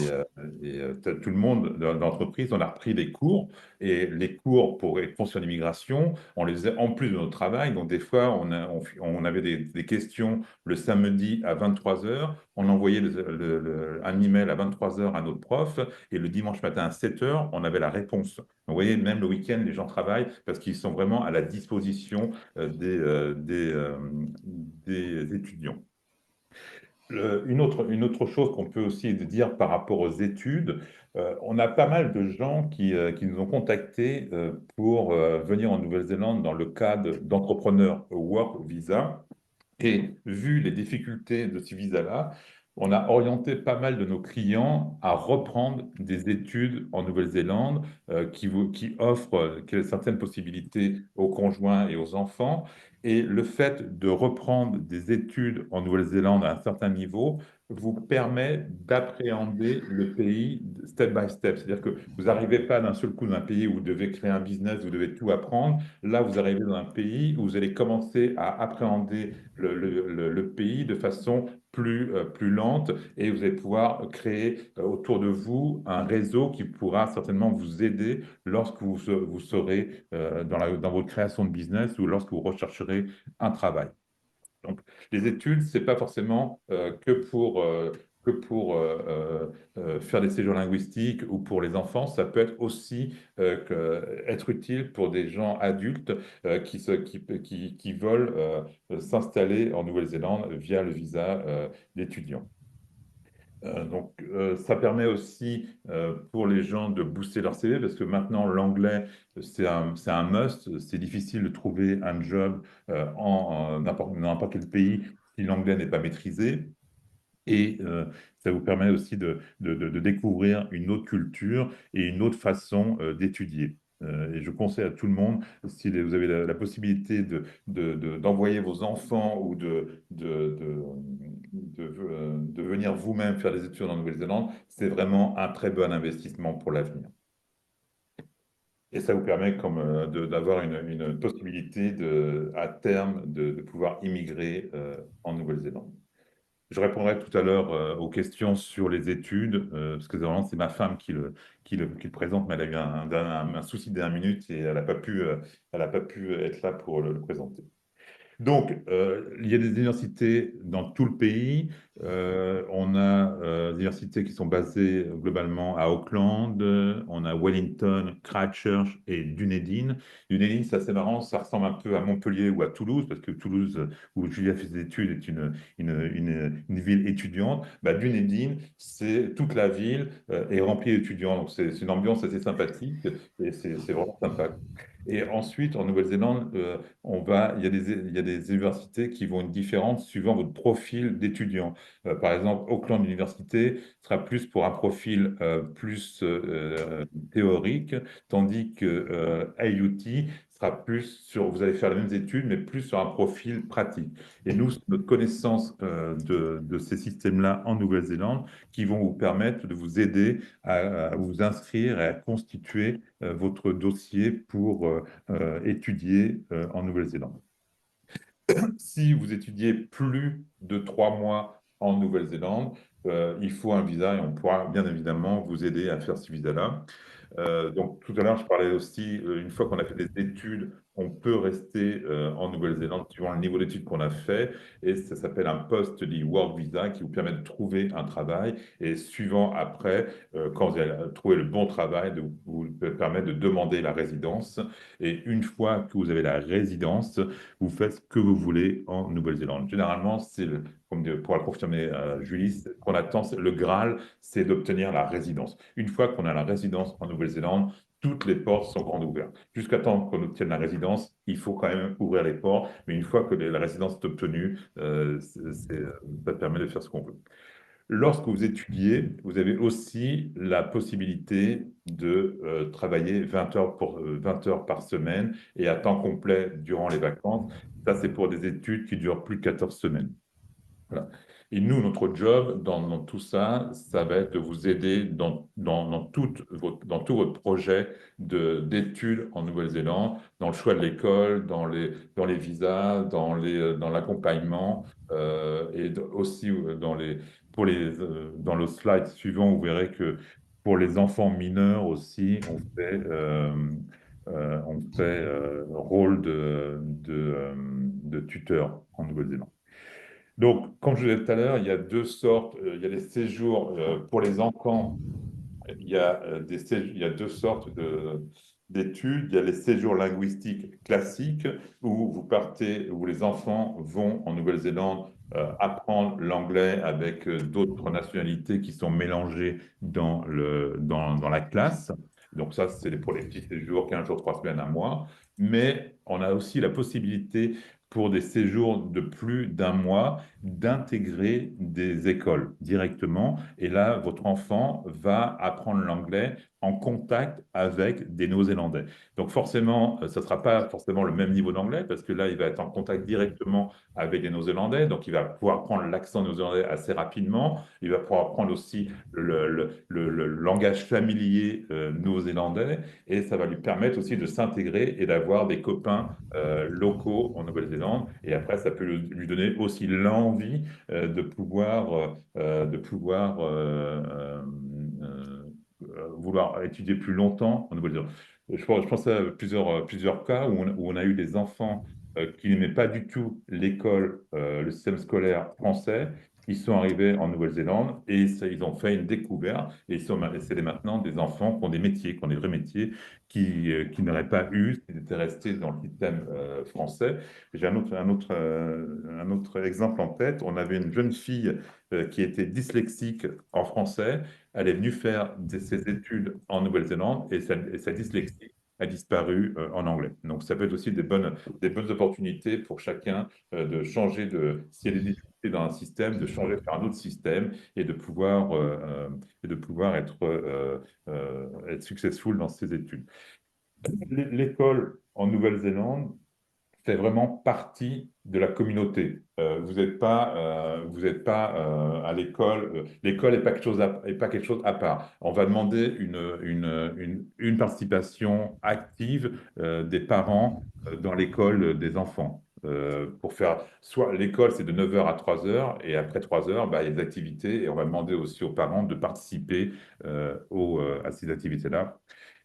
tout le monde dans l'entreprise, on a repris les cours. Et les cours pour réponse sur l'immigration, on les faisait en plus de notre travail. Donc, des fois, on avait des questions le samedi à 23 heures. On envoyait un email à 23 heures à notre prof. Et le dimanche matin à 7 heures, on avait la réponse. Vous voyez, même le week-end, les gens travaillent parce qu'ils sont vraiment à la disposition des étudiants. Une autre chose qu'on peut aussi dire par rapport aux études, on a pas mal de gens qui nous ont contactés pour venir en Nouvelle-Zélande dans le cadre d'entrepreneurs Work Visa. Et vu les difficultés de ce visa-là, on a orienté pas mal de nos clients à reprendre des études en Nouvelle-Zélande qui offrent certaines possibilités aux conjoints et aux enfants. Et le fait de reprendre des études en Nouvelle-Zélande à un certain niveau vous permet d'appréhender le pays step by step. C'est-à-dire que vous n'arrivez pas d'un seul coup d'un pays où vous devez créer un business, vous devez tout apprendre. Là, vous arrivez dans un pays où vous allez commencer à appréhender le pays de façon plus lente et vous allez pouvoir créer autour de vous un réseau qui pourra certainement vous aider lorsque vous serez dans votre création de business ou lorsque vous rechercherez un travail. Donc, les études, c'est pas forcément que pour que pour faire des séjours linguistiques ou pour les enfants, ça peut être aussi être utile pour des gens adultes qui veulent s'installer en Nouvelle-Zélande via le visa d'étudiant. Ça permet aussi pour les gens de booster leur CV parce que maintenant l'anglais c'est un must. C'est difficile de trouver un job dans n'importe quel pays si l'anglais n'est pas maîtrisé. Et ça vous permet aussi de découvrir une autre culture et une autre façon d'étudier. Et je conseille à tout le monde, si vous avez la possibilité d'envoyer vos enfants ou de venir vous-même faire des études en Nouvelle-Zélande, c'est vraiment un très bon investissement pour l'avenir. Et ça vous permet d'avoir une possibilité à terme de pouvoir immigrer en Nouvelle-Zélande. Je répondrai tout à l'heure aux questions sur les études, parce que vraiment, c'est ma femme qui le présente, mais elle a eu un souci de dernière minute et elle n'a pas pu être là pour le présenter. Donc, il y a des universités dans tout le pays. On a des universités qui sont basées globalement à Auckland. On a Wellington, Christchurch et Dunedin. Dunedin, c'est assez marrant, ça ressemble un peu à Montpellier ou à Toulouse, parce que Toulouse, où Julia fait ses études, est une ville étudiante. Bah, Dunedin, toute la ville est remplie d'étudiants. Donc, c'est une ambiance assez sympathique et c'est vraiment sympa. Et ensuite, en Nouvelle-Zélande, il y a des universités qui vont être différentes suivant votre profil d'étudiant. Par exemple, Auckland Université sera plus pour un profil plus théorique, tandis que AUT sera plus vous allez faire les mêmes études, mais plus sur un profil pratique. Et nous, c'est notre connaissance de ces systèmes-là en Nouvelle-Zélande qui vont vous permettre de vous aider à vous inscrire et à constituer votre dossier pour étudier en Nouvelle-Zélande. Si vous étudiez plus de 3 mois en Nouvelle-Zélande, il faut un visa et on pourra bien évidemment vous aider à faire ce visa-là. Donc tout à l'heure, je parlais aussi, une fois qu'on a fait des études, on peut rester en Nouvelle-Zélande suivant le niveau d'études qu'on a fait, et ça s'appelle un post-study work visa qui vous permet de trouver un travail, et suivant après, quand vous allez trouver le bon travail, de vous permettre de demander la résidence, et une fois que vous avez la résidence, vous faites ce que vous voulez en Nouvelle-Zélande. Généralement, comme pourra le confirmer Julie, ce qu'on attend, le Graal, c'est d'obtenir la résidence. Une fois qu'on a la résidence en Nouvelle-Zélande, toutes les portes sont grandes ouvertes. Jusqu'à temps qu'on obtienne la résidence, il faut quand même ouvrir les portes, mais une fois que la résidence est obtenue, ça permet de faire ce qu'on veut. Lorsque vous étudiez, vous avez aussi la possibilité de travailler 20 heures par semaine et à temps complet durant les vacances. Ça, c'est pour des études qui durent plus de 14 semaines. Voilà. Et nous, notre job dans tout ça, ça va être de vous aider dans tout votre projet d'études en Nouvelle-Zélande, dans le choix de l'école, dans les visas, dans l'accompagnement aussi dans le slide suivant, vous verrez que pour les enfants mineurs aussi, on fait rôle de tuteur en Nouvelle-Zélande. Donc, comme je vous disais tout à l'heure, il y a deux sortes. Il y a des séjours pour les enfants. Il y a deux sortes d'études. Il y a les séjours linguistiques classiques où les enfants vont en Nouvelle-Zélande apprendre l'anglais avec d'autres nationalités qui sont mélangées dans la classe. Donc ça, c'est pour les petits séjours, 15 jours, 3 semaines, un mois. Mais on a aussi la possibilité pour des séjours de plus d'un mois, d'intégrer des écoles directement. Et là, votre enfant va apprendre l'anglais en contact avec des Néo-Zélandais. Donc forcément, ça ne sera pas forcément le même niveau d'anglais, parce que là, il va être en contact directement avec des Néo-Zélandais. Donc il va pouvoir prendre l'accent néo-zélandais assez rapidement. Il va pouvoir prendre aussi le langage familier néo-zélandais. Et ça va lui permettre aussi de s'intégrer et d'avoir des copains locaux en Nouvelle-Zélande. Et après, ça peut lui donner aussi l'envie de pouvoir vouloir étudier plus longtemps en Nouvelle-Zélande. Je pense à plusieurs cas où on a eu des enfants qui n'aimaient pas du tout l'école, le système scolaire français, Ils sont arrivés en Nouvelle-Zélande et ils ont fait une découverte. Et c'est maintenant des enfants qui ont des métiers, qui ont des vrais métiers, qui n'auraient pas eu s'ils étaient restés dans le système français. J'ai un autre exemple en tête. On avait une jeune fille qui était dyslexique en français. Elle est venue faire ses études en Nouvelle-Zélande et sa dyslexie a disparu en anglais. Donc, ça peut être aussi des bonnes opportunités pour chacun de changer s'il y a des difficultés dans un système, de changer vers un autre système et de pouvoir être successful dans ses études. L'école en Nouvelle-Zélande fait vraiment partie de la communauté. Vous êtes pas à l'école. L'école n'est pas pas quelque chose à part. On va demander une participation active des parents dans l'école des enfants. Pour faire, soit l'école, c'est de 9h à 3h, et après 3h, bah, il y a des activités, et on va demander aussi aux parents de participer à ces activités-là.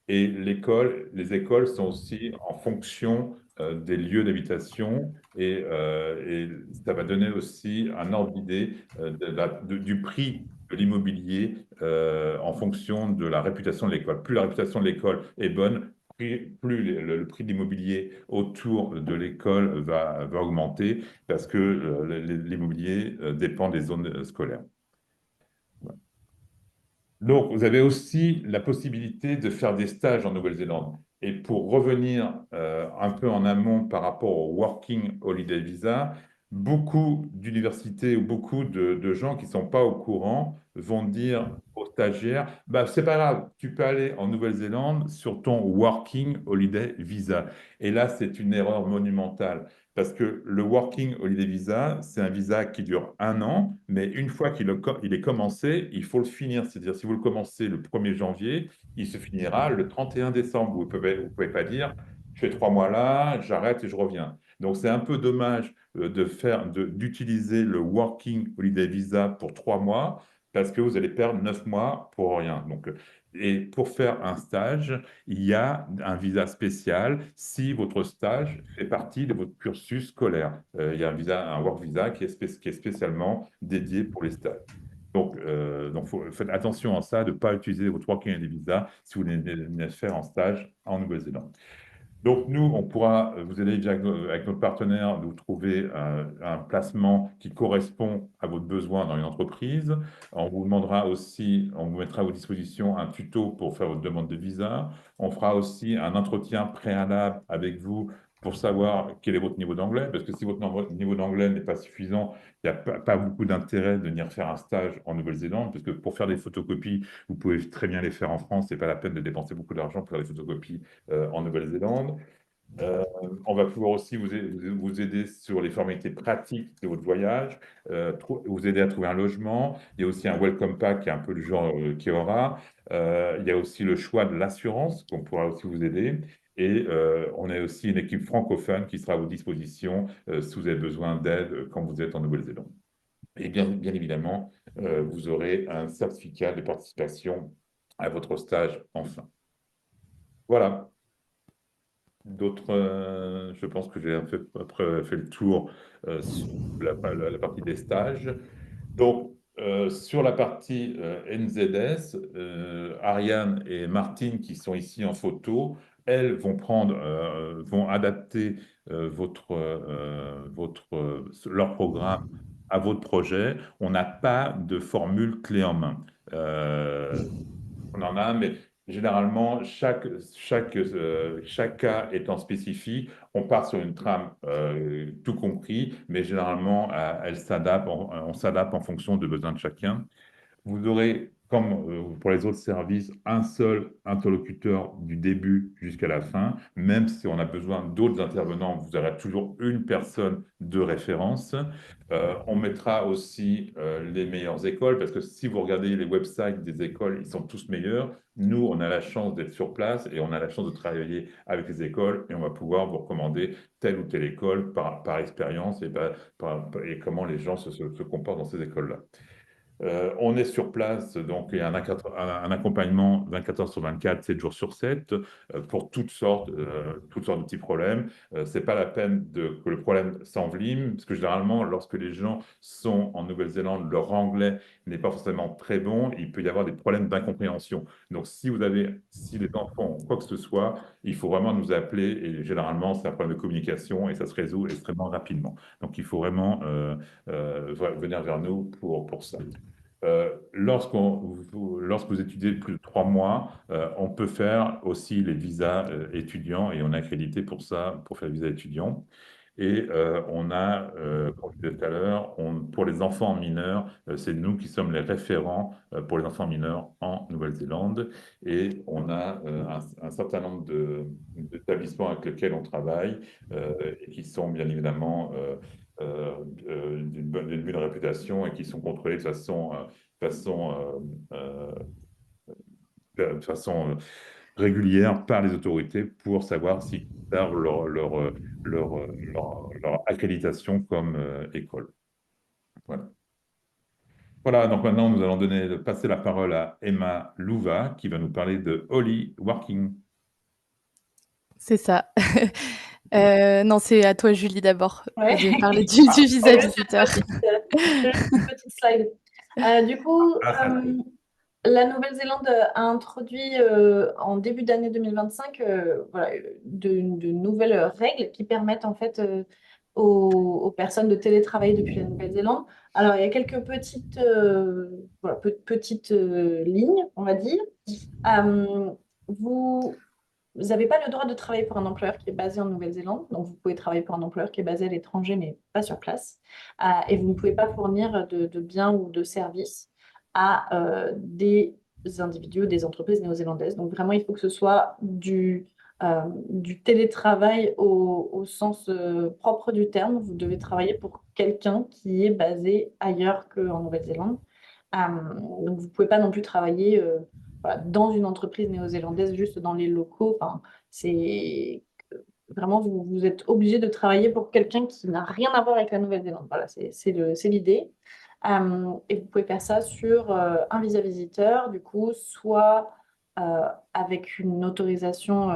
Et les écoles sont aussi en fonction des lieux d'habitation et ça va donner aussi un ordre d'idée du prix de l'immobilier en fonction de la réputation de l'école. Plus la réputation de l'école est bonne, plus le prix de l'immobilier autour de l'école va augmenter parce que l'immobilier dépend des zones scolaires. Donc, vous avez aussi la possibilité de faire des stages en Nouvelle-Zélande. Et pour revenir un peu en amont par rapport au Working Holiday Visa, beaucoup d'universités ou beaucoup de gens qui ne sont pas au courant vont dire aux stagiaires, bah, c'est pas grave, tu peux aller en Nouvelle-Zélande sur ton Working Holiday Visa. Et là, c'est une erreur monumentale. Parce que le Working Holiday Visa, c'est un visa qui dure 1 an, mais une fois il est commencé, il faut le finir. C'est-à-dire, si vous le commencez le 1er janvier, il se finira le 31 décembre. Vous pouvez pas dire, je fais 3 mois là, j'arrête et je reviens. Donc, c'est un peu dommage d'utiliser le Working Holiday Visa pour 3 mois parce que vous allez perdre 9 mois pour rien. Donc, et pour faire un stage, il y a un visa spécial si votre stage fait partie de votre cursus scolaire. Il y a un work visa qui est spécialement dédié pour les stages. Donc faites attention à ça, de ne pas utiliser votre working holiday visa si vous venez faire en stage en Nouvelle-Zélande. Donc, nous, on pourra vous aider avec notre partenaire de vous trouver un placement qui correspond à votre besoin dans une entreprise. On vous demandera aussi, on vous mettra à votre disposition un tuto pour faire votre demande de visa. On fera aussi un entretien préalable avec vous pour savoir quel est votre niveau d'anglais, parce que si votre niveau d'anglais n'est pas suffisant, il n'y a pas beaucoup d'intérêt de venir faire un stage en Nouvelle-Zélande, parce que pour faire des photocopies, vous pouvez très bien les faire en France, ce n'est pas la peine de dépenser beaucoup d'argent pour faire des photocopies en Nouvelle-Zélande. On va pouvoir aussi vous aider sur les formalités pratiques de votre voyage, vous aider à trouver un logement. Il y a aussi un welcome pack qui est un peu le genre qu'il y aura. Il y a aussi le choix de l'assurance qu'on pourra aussi vous aider. Et on a aussi une équipe francophone qui sera à votre disposition si vous avez besoin d'aide quand vous êtes en Nouvelle-Zélande. Et bien évidemment, vous aurez un certificat de participation à votre stage enfin. Voilà. Je pense que j'ai après fait le tour sur la partie des stages. Donc, sur la partie NZS, Ariane et Martine, qui sont ici en photo, elles vont adapter leur programme à votre projet. On n'a pas de formule clé en main. On en a, mais généralement, chaque cas étant spécifique, on part sur une trame tout compris, mais généralement, on s'adapte en fonction des besoins de chacun. Vous aurez, comme pour les autres services, un seul interlocuteur du début jusqu'à la fin. Même si on a besoin d'autres intervenants, vous aurez toujours une personne de référence. On mettra aussi les meilleures écoles, parce que si vous regardez les websites des écoles, ils sont tous meilleurs. Nous, on a la chance d'être sur place et on a la chance de travailler avec les écoles et on va pouvoir vous recommander telle ou telle école par expérience et comment les gens se comportent dans ces écoles-là. On est sur place, donc il y a un accompagnement 24 heures sur 24, 7 jours sur 7, pour toutes sortes de petits problèmes. C'est pas la peine que le problème s'envenime, parce que généralement, lorsque les gens sont en Nouvelle-Zélande, leur anglais n'est pas forcément très bon, il peut y avoir des problèmes d'incompréhension. Donc, si les enfants ont quoi que ce soit, il faut vraiment nous appeler, et généralement, c'est un problème de communication, et ça se résout extrêmement rapidement. Donc, il faut vraiment venir vers nous pour ça. Lorsque vous étudiez plus de 3 mois, on peut faire aussi les visas étudiants, et on est accrédité pour ça, pour faire le visa étudiant. Et on a, comme je disais tout à l'heure, pour les enfants mineurs, c'est nous qui sommes les référents pour les enfants mineurs en Nouvelle-Zélande. Et on a un certain nombre d'établissements avec lesquels on travaille et qui sont bien évidemment d'une bonne réputation et qui sont contrôlés de façon régulière par les autorités pour savoir s'ils conservent leur accréditation comme école. Voilà. Voilà, donc maintenant nous allons passer la parole à Emma Louva qui va nous parler de Holly Working. C'est ça. Non, c'est à toi, Julie, d'abord, Ouais. de parler du visa visiteur. Petite slide. Du coup, la Nouvelle-Zélande a introduit en début d'année 2025 voilà, de nouvelles règles qui permettent en fait aux personnes de télétravailler depuis la Nouvelle-Zélande. Alors, il y a quelques petites, lignes, on va dire. Vous n'avez pas le droit de travailler pour un employeur qui est basé en Nouvelle-Zélande. Donc, vous pouvez travailler pour un employeur qui est basé à l'étranger, mais pas sur place. Et vous ne pouvez pas fournir de biens ou de services à des individus, des entreprises néo-zélandaises. Donc, vraiment, il faut que ce soit du télétravail au sens propre du terme. Vous devez travailler pour quelqu'un qui est basé ailleurs qu'en Nouvelle-Zélande. Donc, vous ne pouvez pas non plus travailler voilà, dans une entreprise néo-zélandaise, juste dans les locaux. Enfin, c'est vraiment, vous êtes obligé de travailler pour quelqu'un qui n'a rien à voir avec la Nouvelle-Zélande. Voilà, c'est l'idée. Et vous pouvez faire ça sur un visa visiteur, du coup, soit avec une autorisation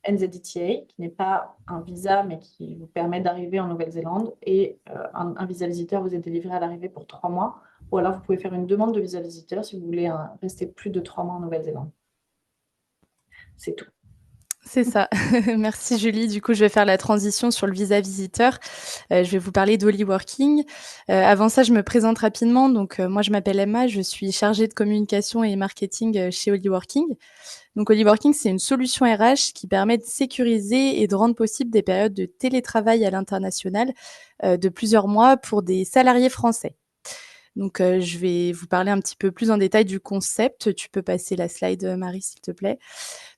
NZETA, qui n'est pas un visa, mais qui vous permet d'arriver en Nouvelle-Zélande. Et un visa visiteur vous est délivré à l'arrivée pour 3 mois. Ou alors, vous pouvez faire une demande de visa visiteur si vous voulez rester plus de 3 mois en Nouvelle-Zélande. C'est tout. C'est ça. Merci Julie. Du coup, je vais faire la transition sur le visa visiteur. Je vais vous parler d'Holly Working. Avant ça, je me présente rapidement. Donc, moi, je m'appelle Emma. Je suis chargée de communication et marketing chez Holly Working. Donc, Holly Working, c'est une solution RH qui permet de sécuriser et de rendre possible des périodes de télétravail à l'international de plusieurs mois pour des salariés français. Donc, je vais vous parler un petit peu plus en détail du concept. Tu peux passer la slide, Marie, s'il te plaît.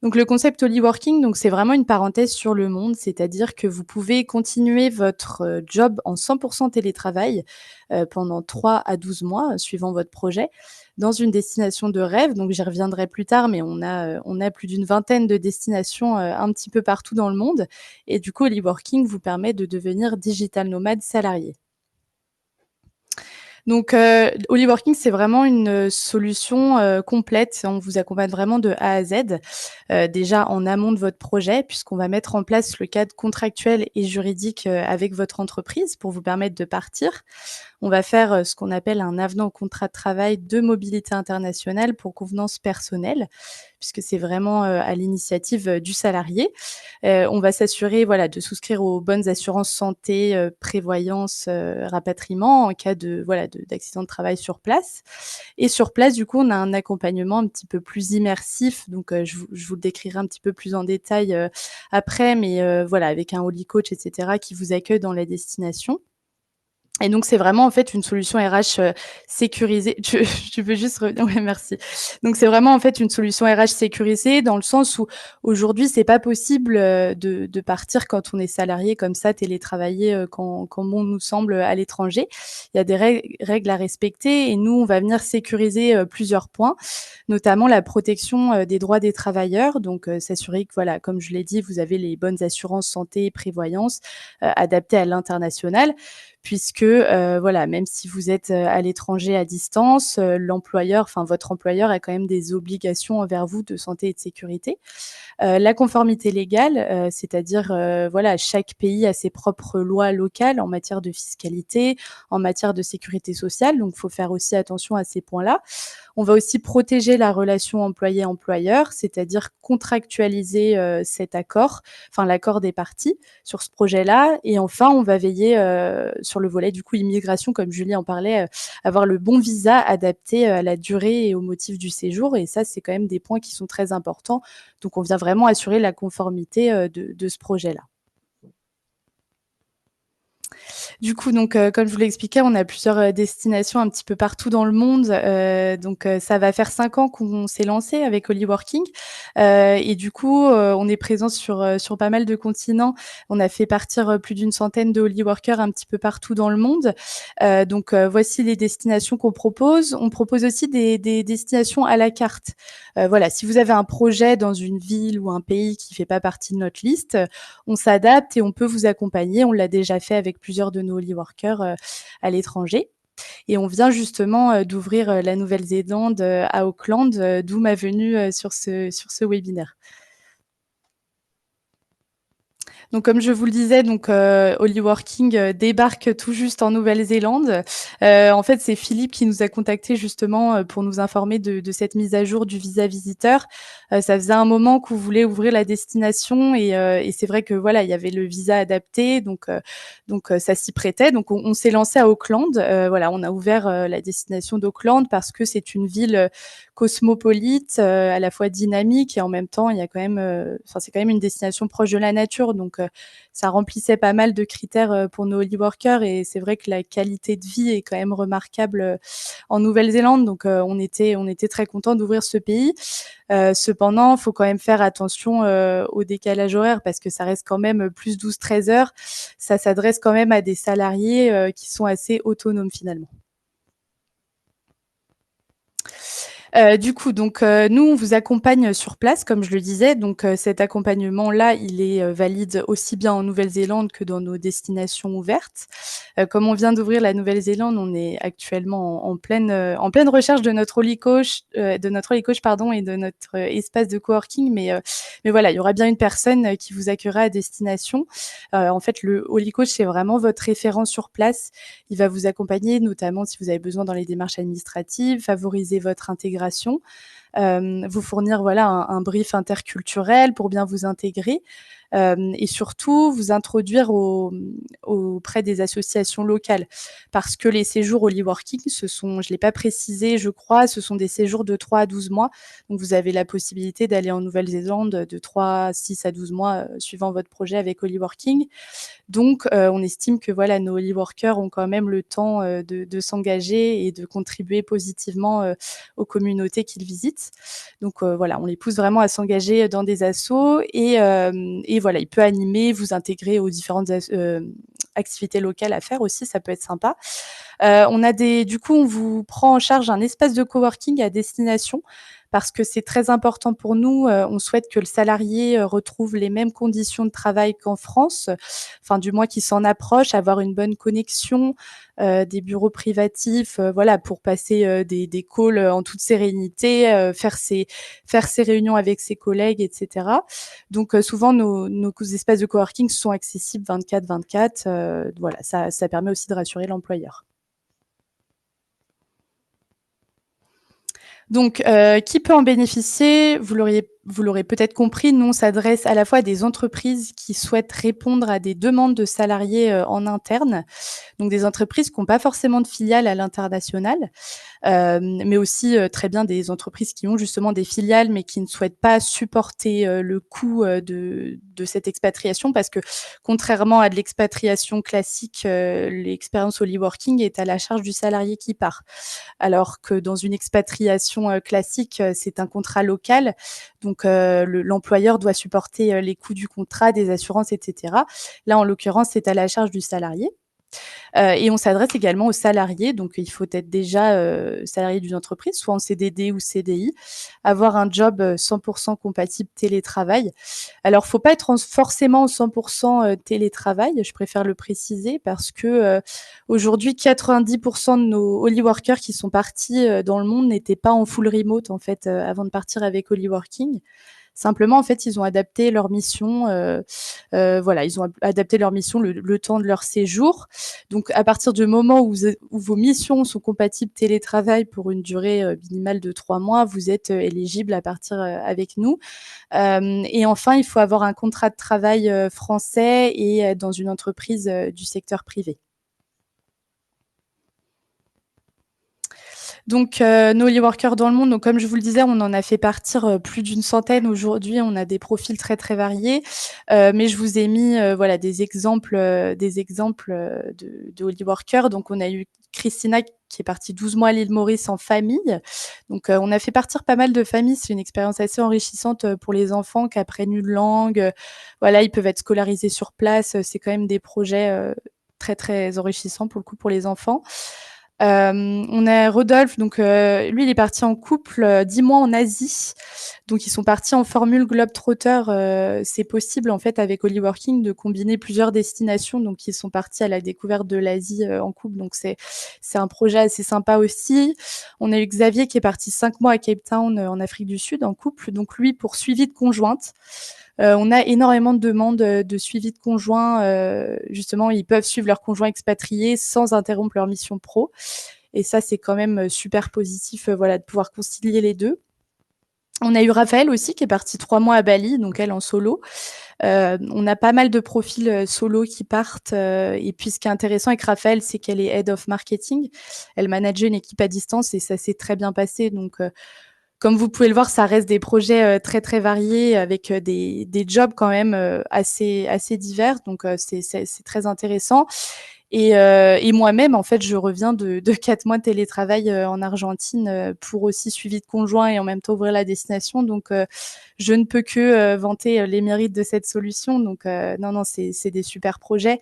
Donc, le concept Holly Working, donc, c'est vraiment une parenthèse sur le monde, c'est-à-dire que vous pouvez continuer votre job en 100% télétravail pendant 3 à 12 mois, suivant votre projet, dans une destination de rêve. Donc, j'y reviendrai plus tard, mais on a plus d'une vingtaine de destinations un petit peu partout dans le monde. Et du coup, Holly Working vous permet de devenir digital nomade salarié. Donc, Holly Working, c'est vraiment une solution complète. On vous accompagne vraiment de A à Z, déjà en amont de votre projet, puisqu'on va mettre en place le cadre contractuel et juridique avec votre entreprise pour vous permettre de partir. On va faire ce qu'on appelle un avenant au contrat de travail de mobilité internationale pour convenance personnelle, puisque c'est vraiment à l'initiative du salarié. On va s'assurer de souscrire aux bonnes assurances santé, prévoyance, rapatriement en cas d'accident de travail sur place. Et sur place, du coup, on a un accompagnement un petit peu plus immersif. Donc, je vous le décrirai un petit peu plus en détail après, mais avec un Holly Coach, etc., qui vous accueille dans la destination. Et donc, c'est vraiment, en fait, une solution RH sécurisée. Tu peux juste revenir? Ouais, merci. Donc, c'est vraiment, en fait, une solution RH sécurisée dans le sens où, aujourd'hui, c'est pas possible de partir quand on est salarié comme ça, télétravailler quand bon nous semble à l'étranger. Il y a des règles à respecter et nous, on va venir sécuriser plusieurs points, notamment la protection des droits des travailleurs. Donc, s'assurer que, comme je l'ai dit, vous avez les bonnes assurances santé et prévoyance adaptées à l'international, puisque voilà, même si vous êtes à l'étranger à distance, votre employeur a quand même des obligations envers vous de santé et de sécurité. La conformité légale, c'est-à-dire, voilà, chaque pays a ses propres lois locales en matière de fiscalité, en matière de sécurité sociale, donc il faut faire aussi attention à ces points-là. On va aussi protéger la relation employé-employeur, c'est-à-dire contractualiser cet accord, enfin l'accord des parties sur ce projet-là. Et enfin, on va veiller sur le volet du coup immigration, comme Julie en parlait, avoir le bon visa adapté à la durée et au motif du séjour. Et ça, c'est quand même des points qui sont très importants. Donc, on vient vraiment assurer la conformité de ce projet-là. Du coup, donc, comme je vous l'expliquais, on a plusieurs destinations un petit peu partout dans le monde. Donc, ça va faire 5 ans qu'on s'est lancé avec Hollyworking. Et du coup, on est présent sur pas mal de continents. On a fait partir plus d'une centaine de Hollyworkers un petit peu partout dans le monde. Donc, voici les destinations qu'on propose. On propose aussi des destinations à la carte. Voilà, si vous avez un projet dans une ville ou un pays qui fait pas partie de notre liste, on s'adapte et on peut vous accompagner. On l'a déjà fait avec plusieurs de nos Hollyworkers à l'étranger. Et on vient justement d'ouvrir la Nouvelle-Zélande à Auckland, d'où ma venue sur ce webinaire. Donc, comme je vous le disais, donc Hollyworking débarque tout juste en Nouvelle-Zélande. En fait, c'est Philippe qui nous a contactés justement pour nous informer de cette mise à jour du visa visiteur. Ça faisait un moment qu'on voulait ouvrir la destination et c'est vrai que voilà, il y avait le visa adapté, donc ça s'y prêtait. Donc, on s'est lancé à Auckland. Voilà, on a ouvert la destination d'Auckland parce que c'est une ville cosmopolite, à la fois dynamique et en même temps, il y a quand même, c'est quand même une destination proche de la nature. Donc, ça remplissait pas mal de critères pour nos Hollyworkers et c'est vrai que la qualité de vie est quand même remarquable en Nouvelle-Zélande. Donc, on était très contents d'ouvrir ce pays. Cependant, il faut quand même faire attention au décalage horaire parce que ça reste quand même plus 12-13 heures. Ça s'adresse quand même à des salariés qui sont assez autonomes finalement. Du coup, donc nous, on vous accompagne sur place, comme je le disais. Donc cet accompagnement-là, il est valide aussi bien en Nouvelle-Zélande que dans nos destinations ouvertes. Comme on vient d'ouvrir la Nouvelle-Zélande, on est actuellement en pleine recherche de notre Holly Coach, pardon, et de notre espace de coworking. Mais voilà, il y aura bien une personne qui vous accueillera à destination. En fait, le Holly Coach, c'est vraiment votre référent sur place. Il va vous accompagner, notamment si vous avez besoin dans les démarches administratives, favoriser votre intégration, vous fournir voilà un brief interculturel pour bien vous intégrer et surtout vous introduire auprès des associations locales parce que les séjours Hollyworking, je l'ai pas précisé, je crois, ce sont des séjours de 3 à 12 mois. Donc vous avez la possibilité d'aller en Nouvelle-Zélande de 3, 6 à 12 mois suivant votre projet avec Hollyworking. Donc, on estime que voilà, nos Hollyworkers ont quand même le temps de s'engager et de contribuer positivement aux communautés qu'ils visitent. Donc, voilà, on les pousse vraiment à s'engager dans des assos et voilà, il peut animer, vous intégrer aux différentes activités locales à faire aussi, ça peut être sympa. Du coup, on vous prend en charge un espace de coworking à destination parce que c'est très important pour nous. On souhaite que le salarié retrouve les mêmes conditions de travail qu'en France, enfin du moins qu'il s'en approche, avoir une bonne connexion, des bureaux privatifs, voilà, pour passer des calls en toute sérénité, faire ses réunions avec ses collègues, etc. Donc souvent nos espaces de coworking sont accessibles 24/24. Voilà, ça permet aussi de rassurer l'employeur. Donc, qui peut en bénéficier? Vous l'aurez peut-être compris, nous, on s'adresse à la fois à des entreprises qui souhaitent répondre à des demandes de salariés en interne, donc des entreprises qui n'ont pas forcément de filiales à l'international, mais aussi très bien des entreprises qui ont justement des filiales, mais qui ne souhaitent pas supporter le coût de cette expatriation, parce que contrairement à de l'expatriation classique, l'expérience Hollyworking est à la charge du salarié qui part. Alors que dans une expatriation classique, c'est un contrat local, donc l'employeur doit supporter les coûts du contrat, des assurances, etc. Là, en l'occurrence, c'est à la charge du salarié. Et on s'adresse également aux salariés, donc il faut être déjà salarié d'une entreprise, soit en CDD ou CDI, avoir un job 100% compatible télétravail. Alors, faut pas être forcément en 100% télétravail, je préfère le préciser, parce que aujourd'hui, 90% de nos Holy Workers qui sont partis dans le monde n'étaient pas en full remote, en fait, avant de partir avec Holy Working. Simplement, en fait, ils ont adapté leur mission, voilà, ils ont adapté leur mission le temps de leur séjour. Donc, à partir du moment où vos missions sont compatibles télétravail pour une durée minimale de 3 mois, vous êtes éligible à partir avec nous. Et enfin, il faut avoir un contrat de travail français et dans une entreprise du secteur privé. Donc, nos Holy Workers dans le monde, donc comme je vous le disais, on en a fait partir plus d'une centaine. Aujourd'hui, on a des profils très, très variés. Mais je vous ai mis voilà, des exemples de Holy Workers. Donc, on a eu Christina qui est partie 12 mois à l'île Maurice en famille. Donc, on a fait partir pas mal de familles. C'est une expérience assez enrichissante pour les enfants qui apprennent une langue. Voilà, ils peuvent être scolarisés sur place. C'est quand même des projets très, très enrichissants pour le coup pour les enfants. On a Rodolphe, donc lui, il est parti en couple 10 mois en Asie. Donc, ils sont partis en formule Globetrotter. C'est possible, en fait, avec Holy Working, de combiner plusieurs destinations. Donc, ils sont partis à la découverte de l'Asie en couple. Donc, c'est un projet assez sympa aussi. On a eu Xavier qui est parti 5 mois à Cape Town, en Afrique du Sud, en couple. Donc, lui, pour suivi de conjointe. On a énormément de demandes de suivi de conjoints. Justement, ils peuvent suivre leurs conjoints expatriés sans interrompre leur mission pro. Et ça, c'est quand même super positif, voilà, de pouvoir concilier les deux. On a eu Raphaël aussi qui est partie 3 mois à Bali, donc elle en solo. On a pas mal de profils solo qui partent. Et puis, ce qui est intéressant avec Raphaël, c'est qu'elle est Head of Marketing. Elle manageait une équipe à distance et ça s'est très bien passé. Donc, comme vous pouvez le voir, ça reste des projets très, très variés avec des jobs quand même assez divers. Donc, c'est très intéressant. Et moi-même, en fait, je reviens de 4 mois de télétravail en Argentine pour aussi suivi de conjoint et en même temps ouvrir la destination. Donc, je ne peux que vanter les mérites de cette solution. Donc, non, c'est des super projets.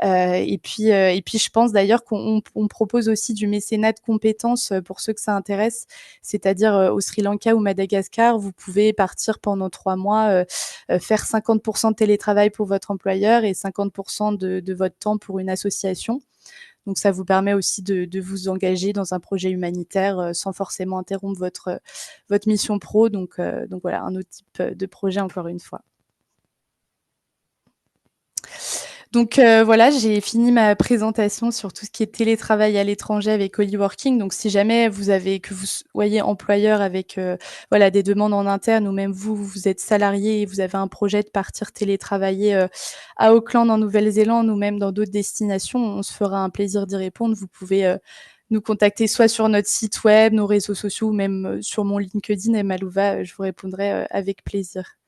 Et puis, je pense d'ailleurs qu'on propose aussi du mécénat de compétences pour ceux que ça intéresse. C'est-à-dire au Sri Lanka ou Madagascar, vous pouvez partir pendant 3 mois, faire 50% de télétravail pour votre employeur et 50% de votre temps pour une association. Donc, ça vous permet aussi de vous engager dans un projet humanitaire sans forcément interrompre votre mission pro. Donc voilà, un autre type de projet encore une fois. Donc voilà, j'ai fini ma présentation sur tout ce qui est télétravail à l'étranger avec Holy Working. Donc si jamais vous voyez employeur avec voilà, des demandes en interne ou même vous êtes salarié et vous avez un projet de partir télétravailler à Auckland en Nouvelle-Zélande ou même dans d'autres destinations, on se fera un plaisir d'y répondre. Vous pouvez nous contacter soit sur notre site web, nos réseaux sociaux ou même sur mon LinkedIn et Malouva, je vous répondrai avec plaisir.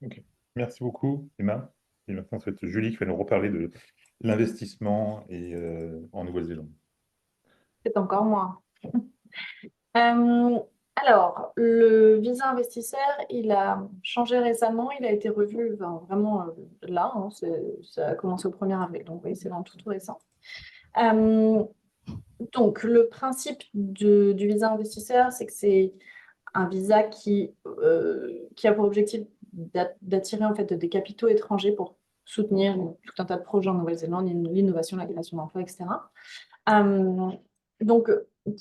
Ok. Merci beaucoup, Emma. Et maintenant, c'est Julie qui va nous reparler de l'investissement en Nouvelle-Zélande. C'est encore moi. Alors, le visa investisseur, il a changé récemment, il a été revu vraiment là, hein, ça a commencé au 1er avril, donc oui, c'est vraiment tout récent. Donc, le principe du visa investisseur, c'est que c'est un visa qui a pour objectif d'attirer en fait des capitaux étrangers pour soutenir tout un tas de projets en Nouvelle-Zélande, l'innovation, la création d'emplois, etc. Donc,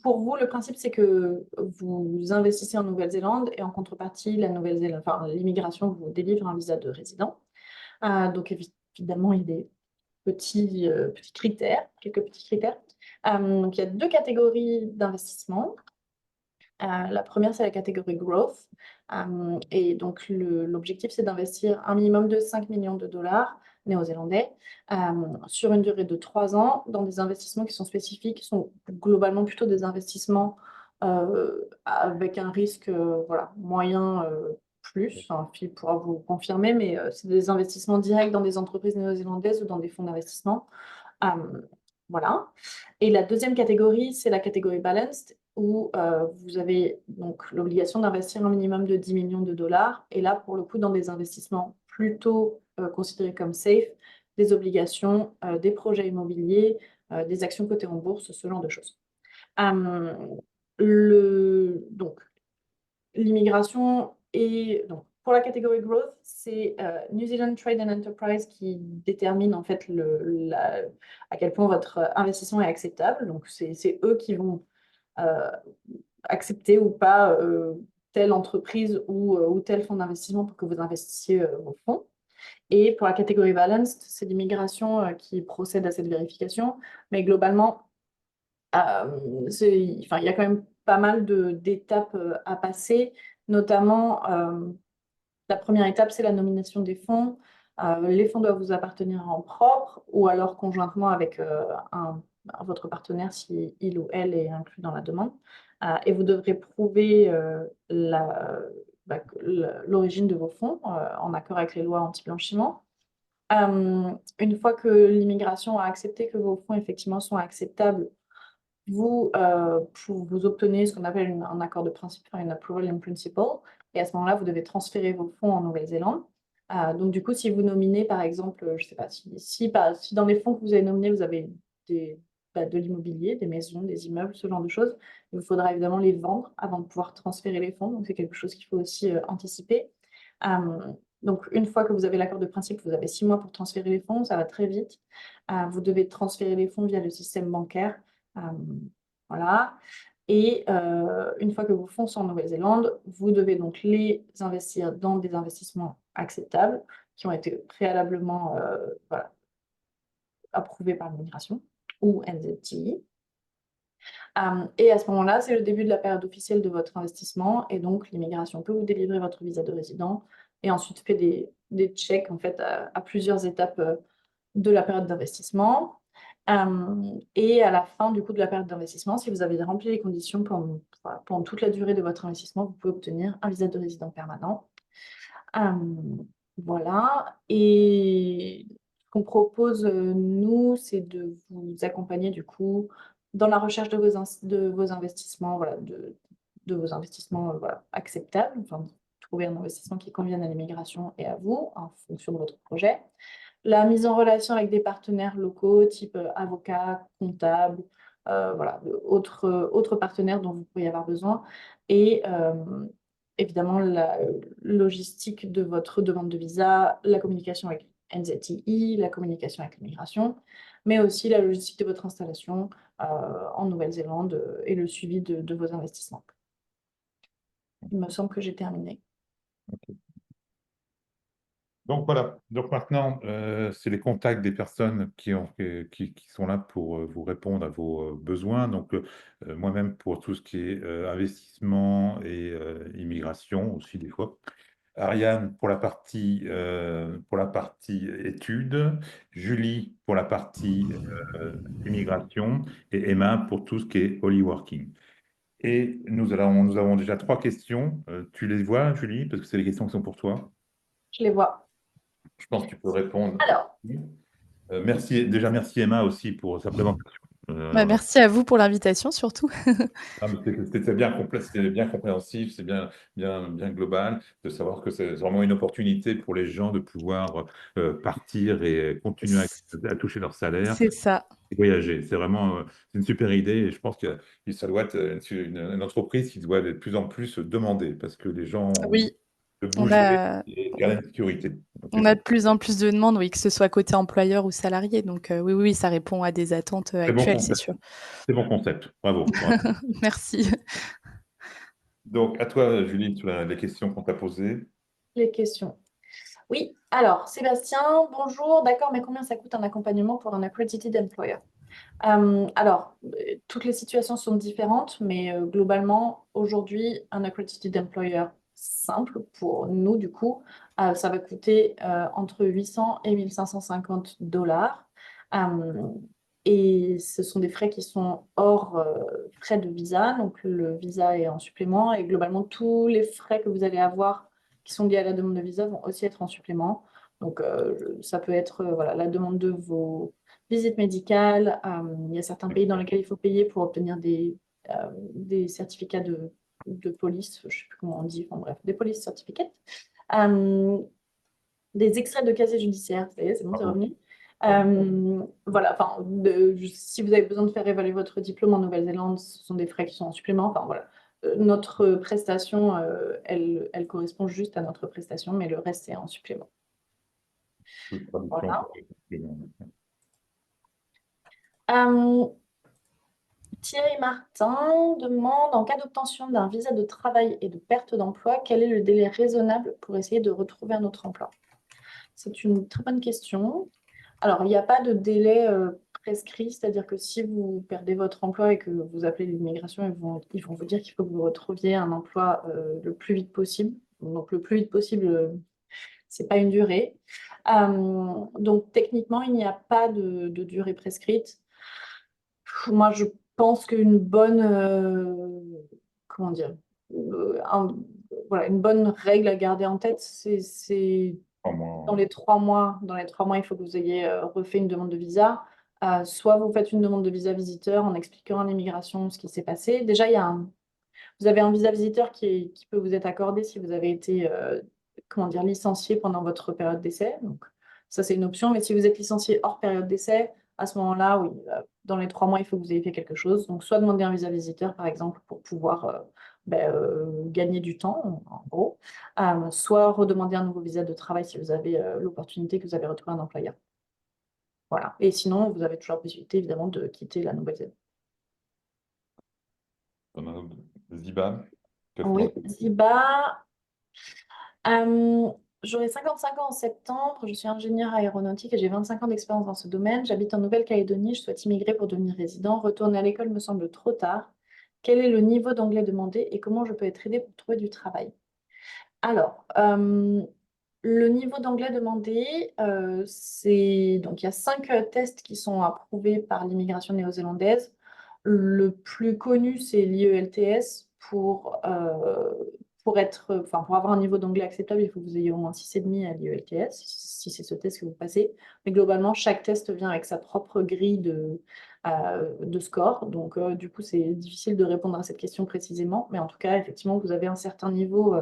pour vous, le principe, c'est que vous investissez en Nouvelle-Zélande et en contrepartie, l'immigration vous délivre un visa de résident. Donc, évidemment, il y a des petits critères, quelques petits critères. Donc, il y a 2 catégories d'investissement. La première, c'est la catégorie Growth. Et donc, l'objectif, c'est d'investir un minimum de 5 millions de dollars néo-zélandais sur une durée de 3 ans dans des investissements qui sont spécifiques, qui sont globalement plutôt des investissements avec un risque moyen plus. Enfin, Phil pourra vous confirmer, mais c'est des investissements directs dans des entreprises néo-zélandaises ou dans des fonds d'investissement. Voilà. Et la deuxième catégorie, c'est la catégorie Balanced, où vous avez donc l'obligation d'investir un minimum de 10 millions de dollars. Et là, pour le coup, dans des investissements plutôt considérés comme safe, des obligations, des projets immobiliers, des actions cotées en bourse, ce genre de choses. Donc, l'immigration et donc pour la catégorie growth, c'est New Zealand Trade and Enterprise qui détermine en fait à quel point votre investissement est acceptable. Donc, c'est eux qui vont accepter ou pas telle entreprise ou tel fonds d'investissement pour que vous investissiez vos fonds. Et pour la catégorie balanced, c'est l'immigration qui procède à cette vérification. Mais globalement, il y a quand même pas mal d'étapes à passer, notamment la première étape, c'est la nomination des fonds. Les fonds doivent vous appartenir en propre ou alors conjointement avec votre partenaire si il ou elle est inclus dans la demande. Et vous devrez prouver l'origine de vos fonds en accord avec les lois anti-blanchiment. Une fois que l'immigration a accepté que vos fonds effectivement sont acceptables, vous obtenez ce qu'on appelle un accord de principe, une approval in principle, et à ce moment-là, vous devez transférer vos fonds en Nouvelle-Zélande. Donc, du coup, si vous nominez, par exemple, je ne sais pas, si dans les fonds que vous avez nominés, vous avez de l'immobilier, des maisons, des immeubles, ce genre de choses, il vous faudra évidemment les vendre avant de pouvoir transférer les fonds. Donc, c'est quelque chose qu'il faut aussi anticiper. Donc, une fois que vous avez l'accord de principe, vous avez 6 mois pour transférer les fonds, ça va très vite. Vous devez transférer les fonds via le système bancaire. Voilà. Et une fois que vos fonds sont en Nouvelle-Zélande, vous devez donc les investir dans des investissements acceptables qui ont été préalablement approuvés par l'immigration ou NZTI. Et à ce moment-là, c'est le début de la période officielle de votre investissement et donc l'immigration peut vous délivrer votre visa de résident et ensuite fait des checks en fait à plusieurs étapes de la période d'investissement. Et à la fin du coup de la période d'investissement, si vous avez rempli les conditions pendant toute la durée de votre investissement, vous pouvez obtenir un visa de résident permanent. Voilà. Et ce qu'on propose, nous, c'est de vous accompagner du coup dans la recherche de vos investissements, voilà, de vos investissements acceptables, enfin, trouver un investissement qui convienne à l'immigration et à vous en fonction de votre projet. La mise en relation avec des partenaires locaux, type avocats, comptables, autres partenaires dont vous pourriez avoir besoin. Et évidemment, la logistique de votre demande de visa, la communication avec NZTI, la communication avec l'immigration, mais aussi la logistique de votre installation en Nouvelle-Zélande et le suivi de vos investissements. Il me semble que j'ai terminé. Donc voilà, donc maintenant, c'est les contacts des personnes qui sont là pour vous répondre à vos besoins. Donc moi-même pour tout ce qui est investissement et immigration aussi des fois. Ariane pour la partie études, Julie pour la partie immigration et Emma pour tout ce qui est Holyworking. Et nous avons déjà 3 questions. Tu les vois, Julie, parce que c'est les questions qui sont pour toi. Je les vois. Je pense que tu peux répondre. Alors, Merci Emma aussi pour sa présentation. Merci à vous pour l'invitation surtout. C'était bien complet, c'était bien compréhensif, c'est bien global de savoir que c'est vraiment une opportunité pour les gens de pouvoir partir et continuer à toucher leur salaire C'est ça. et voyager. C'est vraiment c'est une super idée et je pense que ça doit être une entreprise qui doit de plus en plus demander parce que les gens ont envie Oui, de on bouger a, et garder la sécurité. Donc, on a de plus en plus de demandes, oui, que ce soit côté employeur ou salarié. Donc oui, ça répond à des attentes très bon actuelles, c'est concept. sûr. Très bon concept. Bravo. Bravo. Merci. Donc, à toi, Julie, sur les questions qu'on t'a posées. les questions. Oui, alors, Sébastien, bonjour. D'accord, mais combien ça coûte un accompagnement pour un accredited employer? Toutes les situations sont différentes, mais globalement, aujourd'hui, un accredited employer simple pour nous, du coup, ça va coûter entre 800 et 1550 dollars. Et ce sont des frais qui sont hors frais de visa, donc le visa est en supplément, et globalement, tous les frais que vous allez avoir qui sont liés à la demande de visa vont aussi être en supplément. Donc, ça peut être la demande de vos visites médicales. Il y a certains pays dans lesquels il faut payer pour obtenir des certificats de police, je ne sais plus comment on dit, enfin bref, des police certificates. Des extraits de casier judiciaire, ça y est, c'est bon, c'est Bravo. revenu. Voilà, enfin, si vous avez besoin de faire évaluer votre diplôme en Nouvelle-Zélande, ce sont des frais qui sont en supplément. Enfin, voilà. Notre prestation, elle correspond juste à notre prestation, mais le reste, c'est en supplément. Toute traduction, Voilà. c'est bon. Thierry Martin demande, en cas d'obtention d'un visa de travail et de perte d'emploi, quel est le délai raisonnable pour essayer de retrouver un autre emploi? C'est une très bonne question. Alors, il n'y a pas de délai prescrit, c'est-à-dire que si vous perdez votre emploi et que vous appelez l'immigration, ils vont vous dire qu'il faut que vous retrouviez un emploi le plus vite possible. Donc, le plus vite possible, ce n'est pas une durée. Donc, techniquement, il n'y a pas de durée prescrite. Moi, je pense qu'une bonne, comment dire, voilà, une bonne règle à garder en tête, c'est Au moins, dans les 3 mois. Dans les 3 mois, il faut que vous ayez refait une demande de visa. Soit vous faites une demande de visa visiteur en expliquant à l'immigration ce qui s'est passé. Déjà, vous avez un visa visiteur qui peut vous être accordé si vous avez été comment dire, licencié pendant votre période d'essai. Donc, ça, c'est une option. Mais si vous êtes licencié hors période d'essai, à ce moment-là, oui, dans les 3 mois, il faut que vous ayez fait quelque chose. Donc, soit demander un visa visiteur, par exemple, pour pouvoir gagner du temps, en gros. Soit redemander un nouveau visa de travail si vous avez l'opportunité que vous avez retrouvé un employeur. Voilà. Et sinon, vous avez toujours la possibilité, évidemment, de quitter la Nouvelle-Zélande. on a Ziba. Oui, Ziba. J'aurai 55 ans en septembre, je suis ingénieure aéronautique et j'ai 25 ans d'expérience dans ce domaine. J'habite en Nouvelle-Calédonie, je souhaite immigrer pour devenir résident. Retourner à l'école me semble trop tard. Quel est le niveau d'anglais demandé et comment je peux être aidée pour trouver du travail? Alors, le niveau d'anglais demandé, donc il y a 5 tests qui sont approuvés par l'immigration néo-zélandaise. Le plus connu, c'est l'IELTS. Pour avoir un niveau d'anglais acceptable, il faut que vous ayez au moins 6,5 à l'IELTS, si c'est ce test que vous passez. Mais globalement, chaque test vient avec sa propre grille de score. Donc, du coup, c'est difficile de répondre à cette question précisément. Mais en tout cas, effectivement, vous avez un certain niveau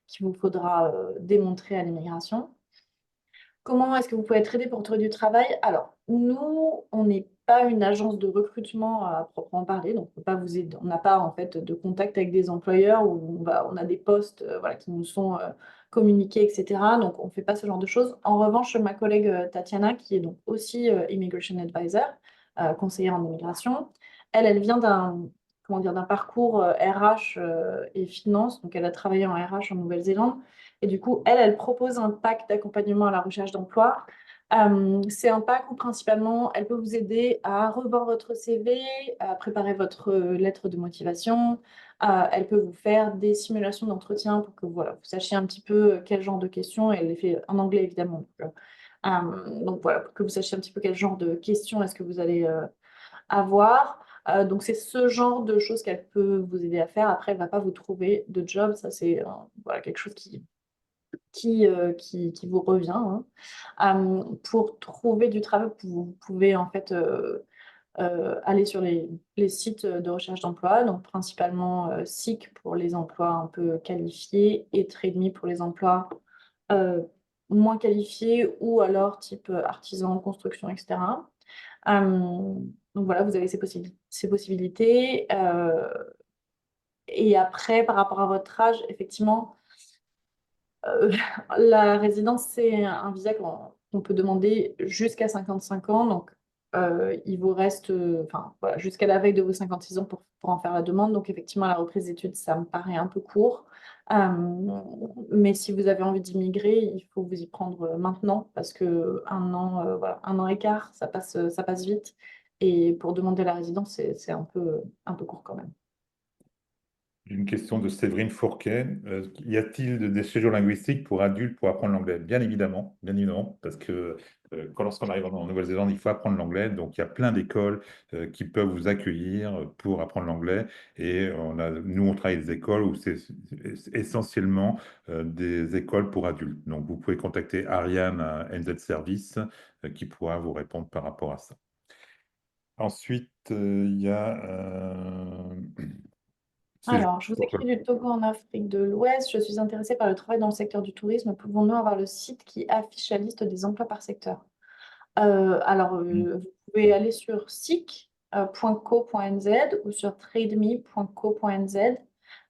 qu'il vous faudra démontrer à l'immigration. Comment est-ce que vous pouvez être aidé pour trouver du travail? Alors, nous, on n'est pas une agence de recrutement à proprement parler, donc on peut pas vous aider. On n'a pas en fait de contact avec des employeurs où on a des postes voilà, qui nous sont communiqués, etc. Donc, on ne fait pas ce genre de choses. En revanche, ma collègue Tatiana, qui est donc aussi Immigration Advisor, conseillère en immigration, elle vient d'un parcours RH et finance. Donc, elle a travaillé en RH en Nouvelle-Zélande. Et du coup, elle propose un pack d'accompagnement à la recherche d'emploi. C'est un pack où principalement, elle peut vous aider à revoir votre CV, à préparer votre lettre de motivation. Elle peut vous faire des simulations d'entretien pour que voilà, vous sachiez un petit peu quel genre de questions. Elle les fait en anglais, évidemment. Donc voilà, pour que vous sachiez un petit peu quel genre de questions est-ce que vous allez avoir. Donc c'est ce genre de choses qu'elle peut vous aider à faire. Après, elle ne va pas vous trouver de job. Ça, c'est voilà, quelque chose qui vous revient. Pour trouver du travail, vous pouvez en fait aller sur les sites de recherche d'emploi, donc principalement SEEK pour les emplois un peu qualifiés et TradeMe pour les emplois moins qualifiés ou alors type artisan, construction, etc. Donc voilà, vous avez ces possibilités. Et après, par rapport à votre âge, effectivement, la résidence, c'est un visa qu'on peut demander jusqu'à 55 ans. Donc, il vous reste enfin, voilà, jusqu'à la veille de vos 56 ans pour en faire la demande. Donc, effectivement, la reprise d'études, ça me paraît un peu court. Mais si vous avez envie d'immigrer, il faut vous y prendre maintenant parce que voilà, 1 an et quart, ça passe vite. Et pour demander la résidence, c'est un peu court quand même. Une question de Séverine Fourquet. Y a-t-il des séjours linguistiques pour adultes pour apprendre l'anglais? Bien évidemment, parce que lorsqu'on arrive en Nouvelle-Zélande, il faut apprendre l'anglais. Donc, il y a plein d'écoles qui peuvent vous accueillir pour apprendre l'anglais. Et nous, on travaille avec des écoles où c'est essentiellement des écoles pour adultes. Donc, vous pouvez contacter Ariane à NZ Service qui pourra vous répondre par rapport à ça. Ensuite, il y a... Alors, je vous écris du Togo en Afrique de l'Ouest. Je suis intéressée par le travail dans le secteur du tourisme. Pouvons-nous avoir le site qui affiche la liste des emplois par secteur? Vous pouvez aller sur sic.co.nz ou sur trademe.co.nz.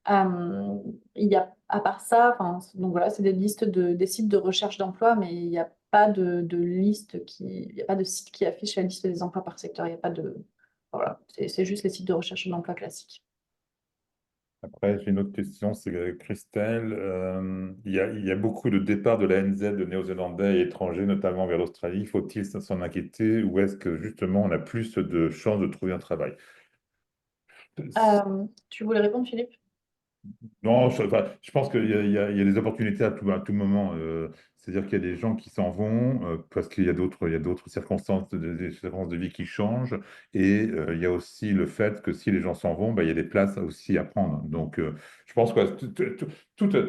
Il y a, à part ça, donc voilà, c'est des listes des sites de recherche d'emploi, mais il n'y a pas de liste il n'y a pas de site qui affiche la liste des emplois par secteur. Il n'y a pas de, voilà, c'est juste les sites de recherche d'emploi classiques. Après, j'ai une autre question, c'est Christelle. Il y a beaucoup de départs de l'ANZ de Néo-Zélandais et étrangers, notamment vers l'Australie. Faut-il s'en inquiéter ou est-ce que justement on a plus de chances de trouver un travail? Tu voulais répondre, Philippe? Non, je pense qu'il y a des opportunités à tout moment. C'est-à-dire qu'il y a des gens qui s'en vont parce qu'il y a d'autres circonstances, des circonstances de vie qui changent. Et il y a aussi le fait que si les gens s'en vont, bah, il y a des places aussi à prendre. Donc, je pense que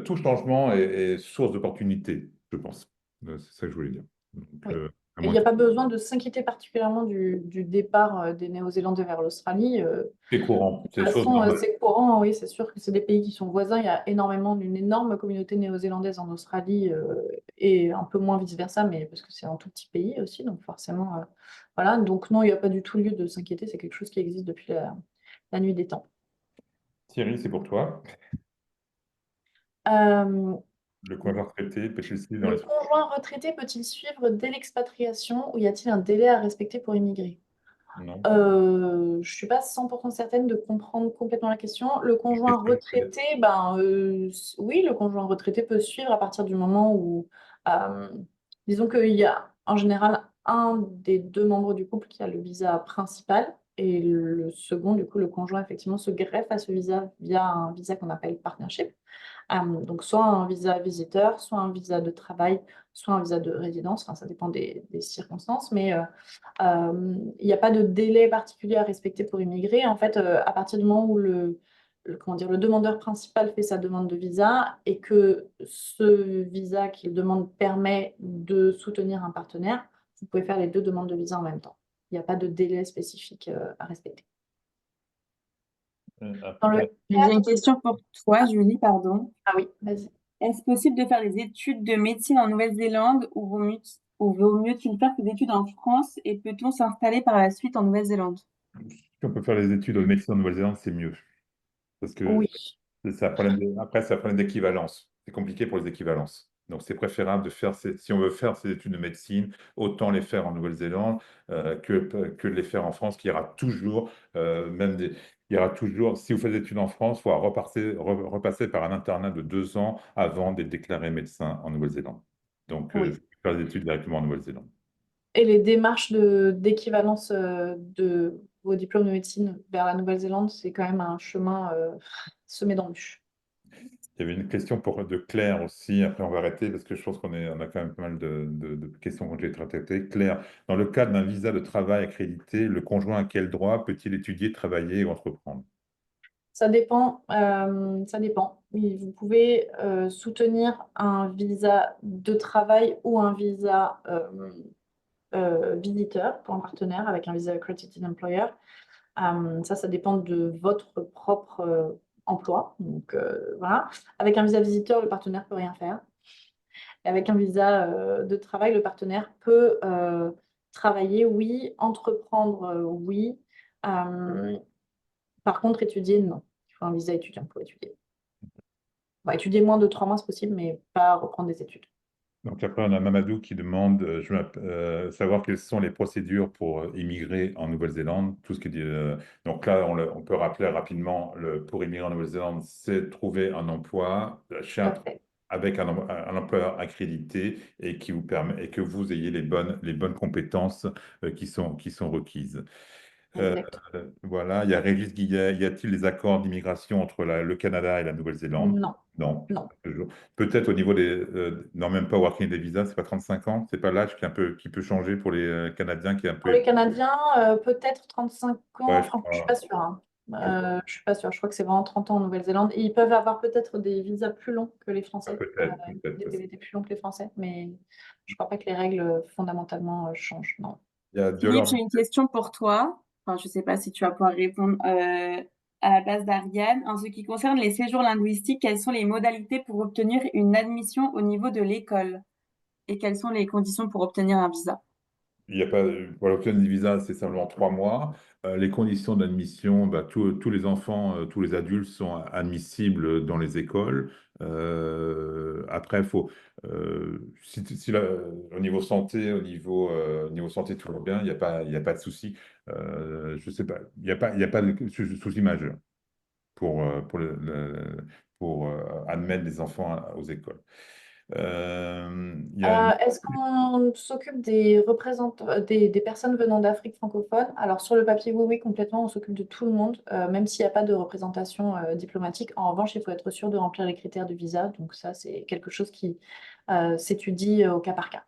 tout changement est source d'opportunités, je pense. C'est ça que je voulais dire. Donc, Oui. à Et il moins n'y a que pas besoin de s'inquiéter particulièrement du départ des Néo-Zélandais vers l'Australie. c'est courant, De c'est toute des choses façon, normales. c'est courant, oui, c'est sûr que c'est des pays qui sont voisins. Il y a une énorme communauté néo-zélandaise en Australie et un peu moins vice-versa, mais parce que c'est un tout petit pays aussi, donc forcément, voilà. Donc non, il n'y a pas du tout lieu de s'inquiéter, c'est quelque chose qui existe depuis la nuit des temps. Thierry, c'est pour toi. Euh, Le conjoint retraité, pêcher dans le les... conjoint retraité peut-il suivre dès l'expatriation ou y a-t-il un délai à respecter pour immigrer? Non. Je ne suis pas 100% certaine de comprendre complètement la question. Le conjoint retraité, oui, le conjoint retraité peut suivre à partir du moment où, euh, disons qu'il y a en général un des deux membres du couple qui a le visa principal et le second, du coup, le conjoint, effectivement, se greffe à ce visa via un visa qu'on appelle partnership. Donc, soit un visa visiteur, soit un visa de travail, soit un visa de résidence. Enfin, ça dépend des circonstances, mais il n'y a pas de délai particulier à respecter pour immigrer. En fait, à partir du moment où comment dire, le demandeur principal fait sa demande de visa et que ce visa qu'il demande permet de soutenir un partenaire, vous pouvez faire les deux demandes de visa en même temps. Il n'y a pas de délai spécifique à respecter. Dans le J'ai cadre... une question pour toi, Julie, pardon. Ah oui, vas-y. Est-ce possible de faire des études de médecine en Nouvelle-Zélande ou vaut mieux-t-il faire ses études en France et peut-on s'installer par la suite en Nouvelle-Zélande? Si on peut faire les études au Mexique en Nouvelle-Zélande, c'est mieux. Parce que Oui, après, c'est un problème d'équivalence. C'est compliqué pour les équivalences. Donc, c'est préférable de faire, si on veut faire ces études de médecine, autant les faire en Nouvelle-Zélande que de les faire en France, qu'il y aura toujours, il y aura toujours, si vous faites des études en France, il faut repasser par un internat de 2 ans avant d'être déclaré médecin en Nouvelle-Zélande. Donc, oui. faire des études directement en Nouvelle-Zélande. Et les démarches d'équivalence de vos diplômes de médecine vers la Nouvelle-Zélande, c'est quand même un chemin semé d'embûches. Il y avait une question de Claire aussi, après on va arrêter parce que je pense on a quand même pas mal de questions qui ont été traitées. Claire, dans le cadre d'un visa de travail accrédité, le conjoint a quel droit peut-il étudier, travailler ou entreprendre? Ça dépend, ça dépend. Oui, vous pouvez soutenir un visa de travail ou un visa visiteur pour un partenaire avec un visa accredited employer. Ça dépend de votre propre emploi. Donc voilà. Avec un visa visiteur, le partenaire peut rien faire. Et avec un visa de travail, le partenaire peut travailler, oui, entreprendre, oui. Euh, Par contre, étudier, non. Il faut un visa étudiant pour étudier. Bah, étudier moins de 3 mois, c'est possible, mais pas reprendre des études. Donc après, on a Mamadou qui demande savoir quelles sont les procédures pour immigrer en Nouvelle-Zélande. Tout ce qui est, donc là, on peut rappeler rapidement, pour immigrer en Nouvelle-Zélande, c'est trouver un emploi Tout à fait. avec un employeur accrédité et qui vous permet et que vous ayez les bonnes compétences qui sont requises. Euh, Exact. voilà, il y a Régis Guillet. Y a-t-il des accords d'immigration entre le Canada et la Nouvelle-Zélande? Non, Non. non. Toujours. Peut-être au niveau non, même pas working des visas, c'est pas 35 ans, c'est pas l'âge qui peut changer pour les Canadiens qui est un Pour peu. les Canadiens, peut-être 35 Ouais, ans. je Franchement, je suis crois. pas sûre, hein. Je suis pas sûre. Je crois que c'est vraiment 30 ans en Nouvelle-Zélande. Et ils peuvent avoir peut-être des visas plus longs que les Français, Peut-être. des PVT plus longs que les Français, mais je crois pas que les règles fondamentalement changent. Non. Il y a Philippe, j'ai Diolande. une question pour toi. Enfin, je ne sais pas si tu vas pouvoir répondre à la place d'Ariane. En ce qui concerne les séjours linguistiques, quelles sont les modalités pour obtenir une admission au niveau de l'école? Et quelles sont les conditions pour obtenir un visa? il y a pas, pour l'obtention du visa, c'est simplement 3 mois. Les conditions d'admission, bah, tous les enfants, tous les adultes sont admissibles dans les écoles. Après, au niveau santé, au niveau santé, tout va bien, il y a pas de souci. Je sais pas, il y a pas de souci majeur pour admettre les enfants aux écoles. Il y a Est-ce qu'on s'occupe des représentants, des personnes venant d'Afrique francophone? Alors, sur le papier, oui, oui, complètement, on s'occupe de tout le monde, même s'il n'y a pas de représentation diplomatique. En revanche, il faut être sûr de remplir les critères de visa. Donc, ça, c'est quelque chose qui s'étudie au cas par cas.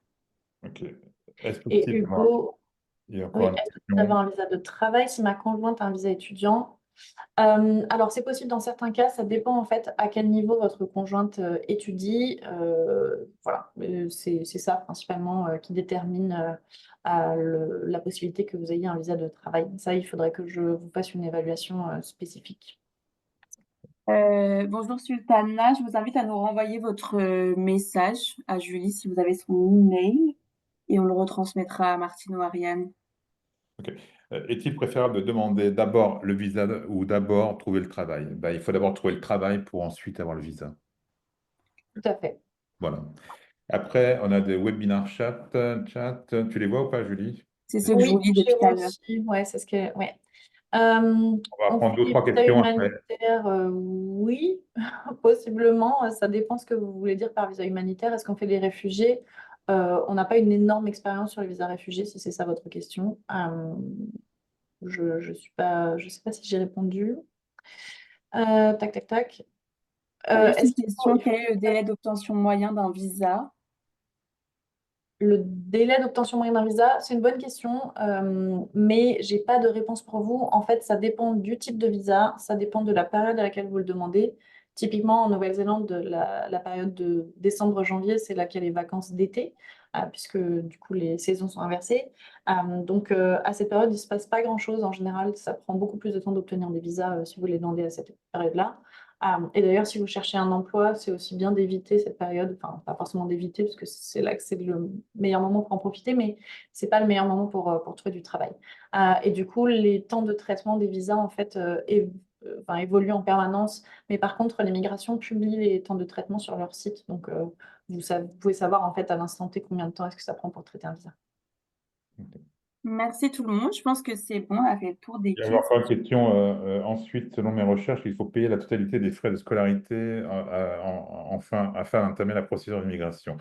Ok. Est-ce Et possible d'avoir- Hugo, Il y a oui, encore une est-ce que vous avez question. un visa de travail si ma conjointe a un visa étudiant? Alors, c'est possible dans certains cas, ça dépend en fait à quel niveau votre conjointe étudie. Voilà, c'est ça principalement qui détermine la possibilité que vous ayez un visa de travail. Ça, il faudrait que je vous fasse une évaluation spécifique. Bonjour Sultana, je vous invite à nous renvoyer votre message à Julie si vous avez son email et on le retransmettra à Martine ou Ariane. Ok. Est-il préférable de demander d'abord le visa ou d'abord trouver le travail? Ben, il faut d'abord trouver le travail pour ensuite avoir le visa. Tout à fait. Voilà. Après, on a des webinars chat. Tu les vois ou pas, Julie? C'est ce que je vous Oui, lis j'ai depuis tout à l'heure. reçu. Ouais, c'est ce que. Ouais. Euh, On va on prendre deux, fait trois visa questions après. humanitaire, oui, possiblement. Ça dépend ce que vous voulez dire par visa humanitaire. Est-ce qu'on fait des réfugiés? On n'a pas une énorme expérience sur les visas réfugiés, si c'est ça votre question. Je sais pas si j'ai répondu. Tac, tac, tac. Juste une Est-ce qu'il faut, question, quel est le délai d'obtention moyen d'un visa? Le délai d'obtention moyen d'un visa, c'est une bonne question, mais j'ai pas de réponse pour vous. En fait, ça dépend du type de visa, ça dépend de la période à laquelle vous le demandez. Typiquement, en Nouvelle-Zélande, la période de décembre-janvier, c'est là qu'il y a les vacances d'été, puisque du coup, les saisons sont inversées. Donc, à cette période, il se passe pas grand-chose. En général, ça prend beaucoup plus de temps d'obtenir des visas si vous les demandez à cette période-là. Et d'ailleurs, si vous cherchez un emploi, c'est aussi bien d'éviter cette période, enfin, pas forcément d'éviter, parce que c'est là que c'est le meilleur moment pour en profiter, mais c'est pas le meilleur moment pour trouver du travail. Et du coup, les temps de traitement des visas, en fait, enfin, évoluent en permanence. Mais par contre, l'immigration publie les temps de traitement sur leur site. Donc, vous pouvez savoir, en fait, à l'instant T, combien de temps est-ce que ça prend pour traiter un visa. Merci tout le monde. Je pense que c'est bon, on a fait le tour des Il y avait questions. encore une question. Ensuite, selon mes recherches, il faut payer la totalité des frais de scolarité afin d'entamer la procédure d'immigration.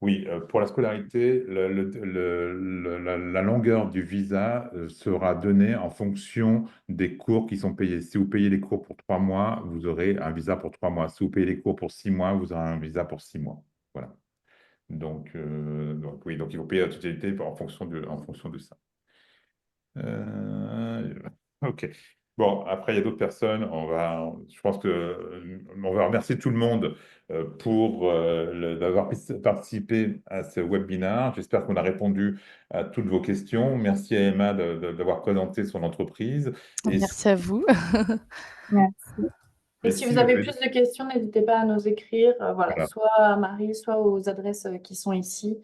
Oui, pour la scolarité, la longueur du visa sera donnée en fonction des cours qui sont payés. Si vous payez les cours pour 3 mois, vous aurez un visa pour 3 mois. Si vous payez les cours pour 6 mois, vous aurez un visa pour 6 mois. Voilà. Donc oui, donc il faut payer la totalité en fonction de ça. Euh, Ok. Bon, après, il y a d'autres personnes. Je pense que on va remercier tout le monde pour d'avoir participé à ce webinaire. J'espère qu'on a répondu à toutes vos questions. Merci à Emma d'avoir présenté son entreprise. Et Merci à vous. Merci. Et et si si vous vous avez avez- plus de questions, n'hésitez pas à nous écrire, voilà, voilà. soit à Marie, soit aux adresses qui sont ici.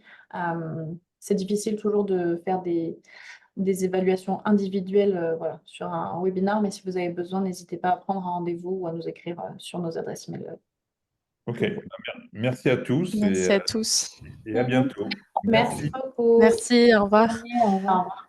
C'est difficile toujours de faire des évaluations individuelles, voilà, sur un webinar, mais si vous avez besoin, n'hésitez pas à prendre un rendez-vous ou à nous écrire sur nos adresses email. Ok. Merci à tous Merci à tous. et à bientôt. Merci Merci. beaucoup. Merci, au Bonne revoir. journée, au Au revoir. revoir.